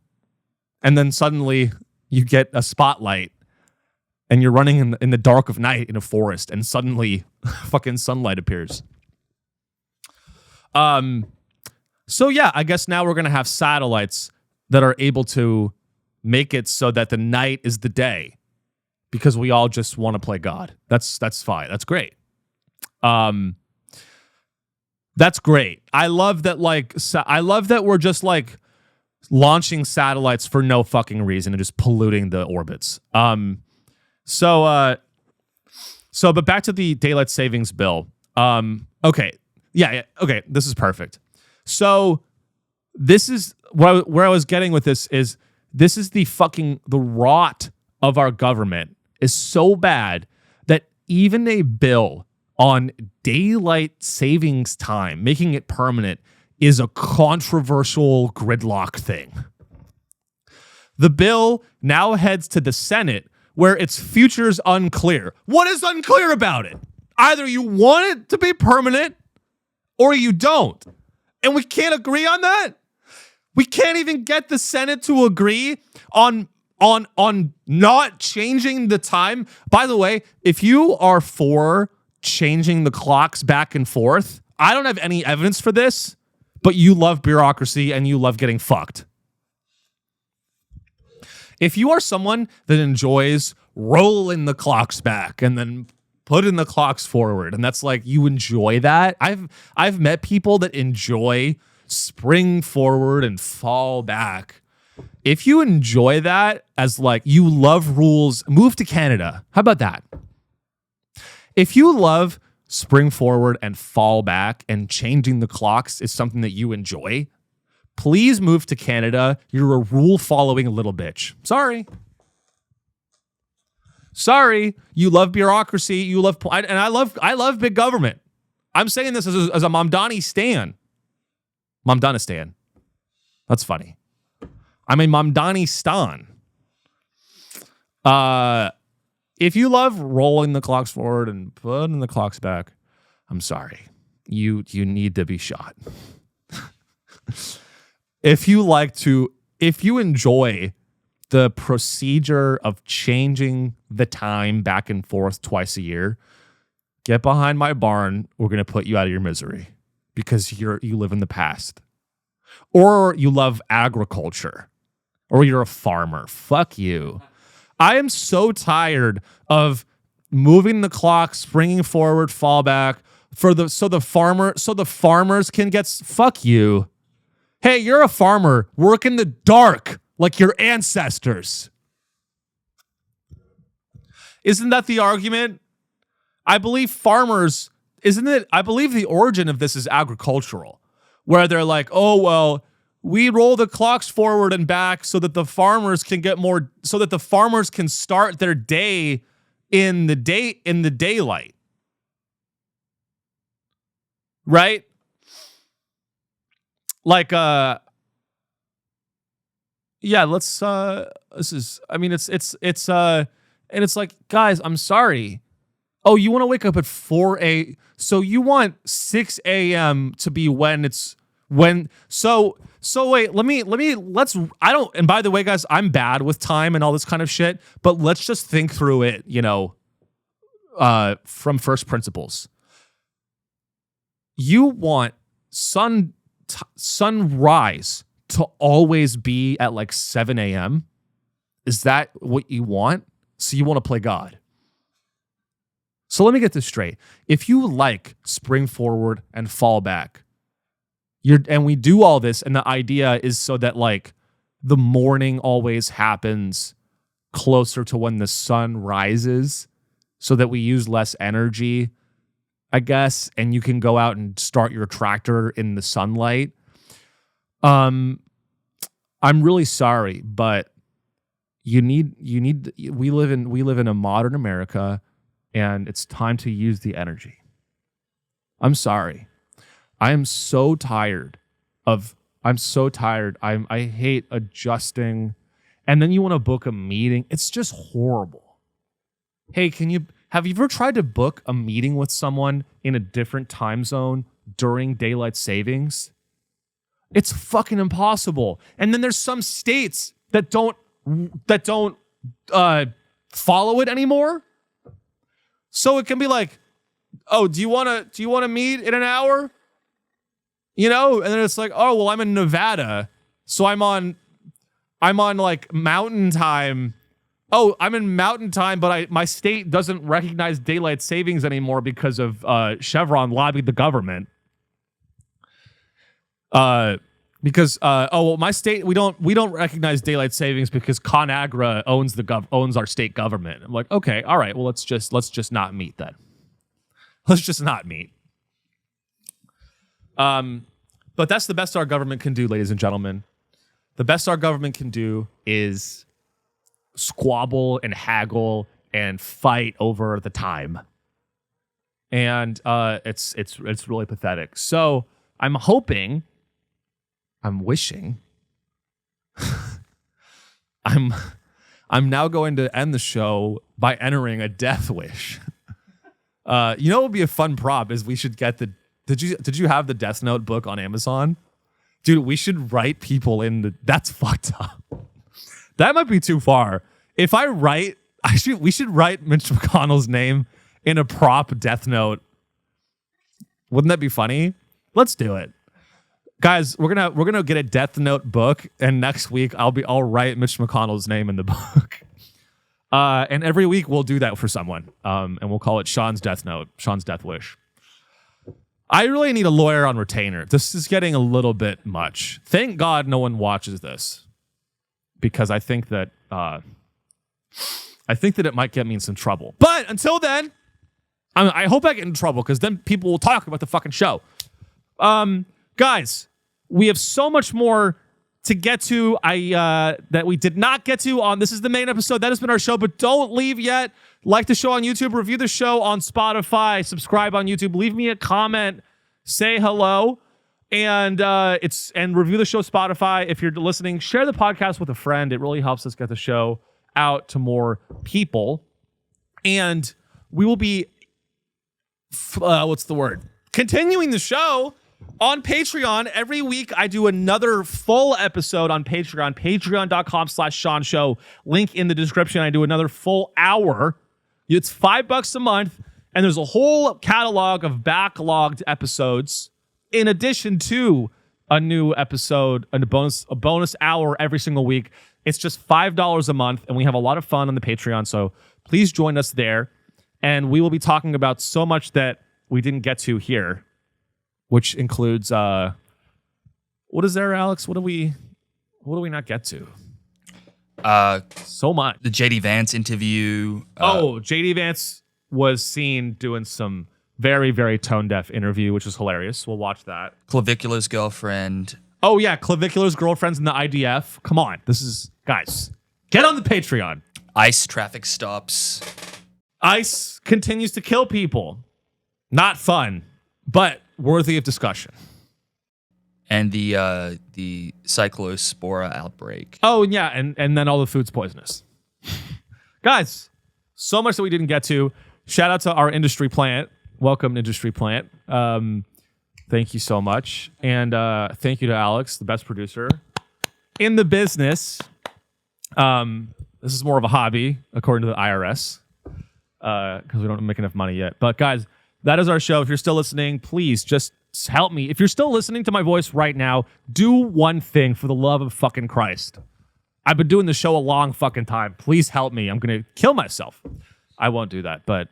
Speaker 1: and then suddenly you get a spotlight and you're running in the dark of night in a forest, and suddenly fucking sunlight appears. So yeah, I guess now we're going to have satellites that are able to make it so that the night is the day, because we all just want to play God. That's fine. That's great. That's great. I love that. I love that we're just like launching satellites for no fucking reason and just polluting the orbits. But back to the daylight savings bill. Okay. Yeah. Okay. This is perfect. So this is where I was getting with this is the rot of our government is so bad that even a bill on daylight savings time, making it permanent, is a controversial gridlock thing. The bill now heads to the Senate, where its future's unclear. What is unclear about it? Either you want it to be permanent or you don't. And we can't agree on that? We can't even get the Senate to agree on not changing the time. By the way, if you are for changing the clocks back and forth, I don't have any evidence for this, but you love bureaucracy and you love getting fucked. If you are someone that enjoys rolling the clocks back and then putting the clocks forward, and that's like, you enjoy that. I've met people that enjoy spring forward and fall back. If you enjoy that as like, you love rules, move to Canada. How about that? If you love spring forward and fall back and changing the clocks is something that you enjoy, please move to Canada. You're a rule-following little bitch. Sorry. You love bureaucracy. You love, and I love big government. I'm saying this as a Mamdani stan. Mamdanistan. That's funny. I'm a Mamdani stan. If you love rolling the clocks forward and putting the clocks back, I'm sorry. You need to be shot. If you enjoy the procedure of changing the time back and forth twice a year, get behind my barn. We're going to put you out of your misery because you live in the past. Or you love agriculture, or you're a farmer. Fuck you. I am so tired of moving the clock, springing forward, fall back so the farmers can get. Fuck you. Hey, you're a farmer. Work in the dark like your ancestors. Isn't that the argument? I believe farmers, isn't it? I believe the origin of this is agricultural, where they're like, oh, well, we roll the clocks forward and back so that the farmers can get more, so that the farmers can start their day in the daylight. Right? Like, yeah, let's, this is, I mean, it's, and it's like, guys, I'm sorry. Oh, you want to wake up at 4 a.m. So you want 6 a.m. to be so wait, and by the way, guys, I'm bad with time and all this kind of shit, but let's just think through it, from first principles. You want sunrise to always be at like 7 a.m.? Is that what you want? So you want to play God? So let me get this straight. If you like spring forward and fall back, and we do all this, and the idea is so that like the morning always happens closer to when the sun rises, so that we use less energy, I guess, and you can go out and start your tractor in the sunlight. I'm really sorry, but we live in a modern America, and it's time to use the energy. I'm sorry. I am so tired. I hate adjusting. And then you want to book a meeting. It's just horrible. Hey, have you ever tried to book a meeting with someone in a different time zone during daylight savings? It's fucking impossible. And then there's some states that don't follow it anymore. So it can be like, oh, do you want to meet in an hour? You know, and then it's like, oh, well, I'm in Nevada, so I'm on like mountain time. Oh, I'm in mountain time, but my state doesn't recognize daylight savings anymore because of Chevron lobbied the government. My state we don't recognize daylight savings because ConAgra owns our state government. I'm like, okay, all right, well let's just not meet then. Let's just not meet. But that's the best our government can do, ladies and gentlemen. The best our government can do is squabble and haggle and fight over the time. And it's really pathetic. So I'm wishing I'm now going to end the show by entering a death wish. What would be a fun prop is we should get did you have the Death Note book on Amazon? Dude, we should write people that's fucked up. That might be too far. If we should write Mitch McConnell's name in a prop Death Note. Wouldn't that be funny? Let's do it. Guys, we're gonna get a Death Note book, and next week I'll write Mitch McConnell's name in the book. And every week we'll do that for someone. And we'll call it Sean's Death Note, Sean's Death Wish. I really need a lawyer on retainer. This is getting a little bit much. Thank God no one watches this, because I think that it might get me in some trouble. But until then, I hope I get in trouble, because then people will talk about the fucking show. Guys, we have so much more to get to that we did not get to on This Is the Main Episode. That has been our show, but don't leave yet. Like the show on YouTube, review the show on Spotify, subscribe on YouTube, leave me a comment, say hello, and review the show Spotify. If you're listening, share the podcast with a friend. It really helps us get the show out to more people. And we will be continuing the show on Patreon. Every week I do another full episode on Patreon, patreon.com/Sean Show. Link in the description. I do another full hour. It's $5 a month, and there's a whole catalog of backlogged episodes, in addition to a new episode and a bonus hour every single week. It's just $5 a month, and we have a lot of fun on the Patreon, so please join us there. And we will be talking about so much that we didn't get to here, which includes what is there, Alex? What do we not get to? So much.
Speaker 2: The JD Vance interview.
Speaker 1: JD Vance was seen doing some very, very tone-deaf interview, which was hilarious. We'll watch that.
Speaker 2: Clavicula's girlfriend.
Speaker 1: Oh, yeah. Clavicula's girlfriend's in the IDF. Come on. Guys, get on the Patreon.
Speaker 2: ICE traffic stops.
Speaker 1: ICE continues to kill people. Not fun, but worthy of discussion.
Speaker 2: And the cyclospora outbreak.
Speaker 1: Oh, yeah, and then all the food's poisonous. Guys, so much that we didn't get to. Shout out to our industry plant. Welcome, industry plant. Thank you so much. And thank you to Alex, the best producer in the business. This is more of a hobby, according to the IRS, because we don't make enough money yet. But guys, that is our show. If you're still listening, please just
Speaker 3: help me. If you're still listening to my voice right now, do one thing for the love of fucking Christ. I've been doing the show a long fucking time. Please help me. I'm going to kill myself. I won't do that. But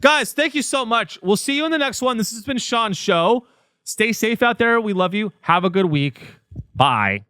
Speaker 3: guys, thank you so much. We'll see you in the next one. This has been Sean's show. Stay safe out there. We love you. Have a good week. Bye.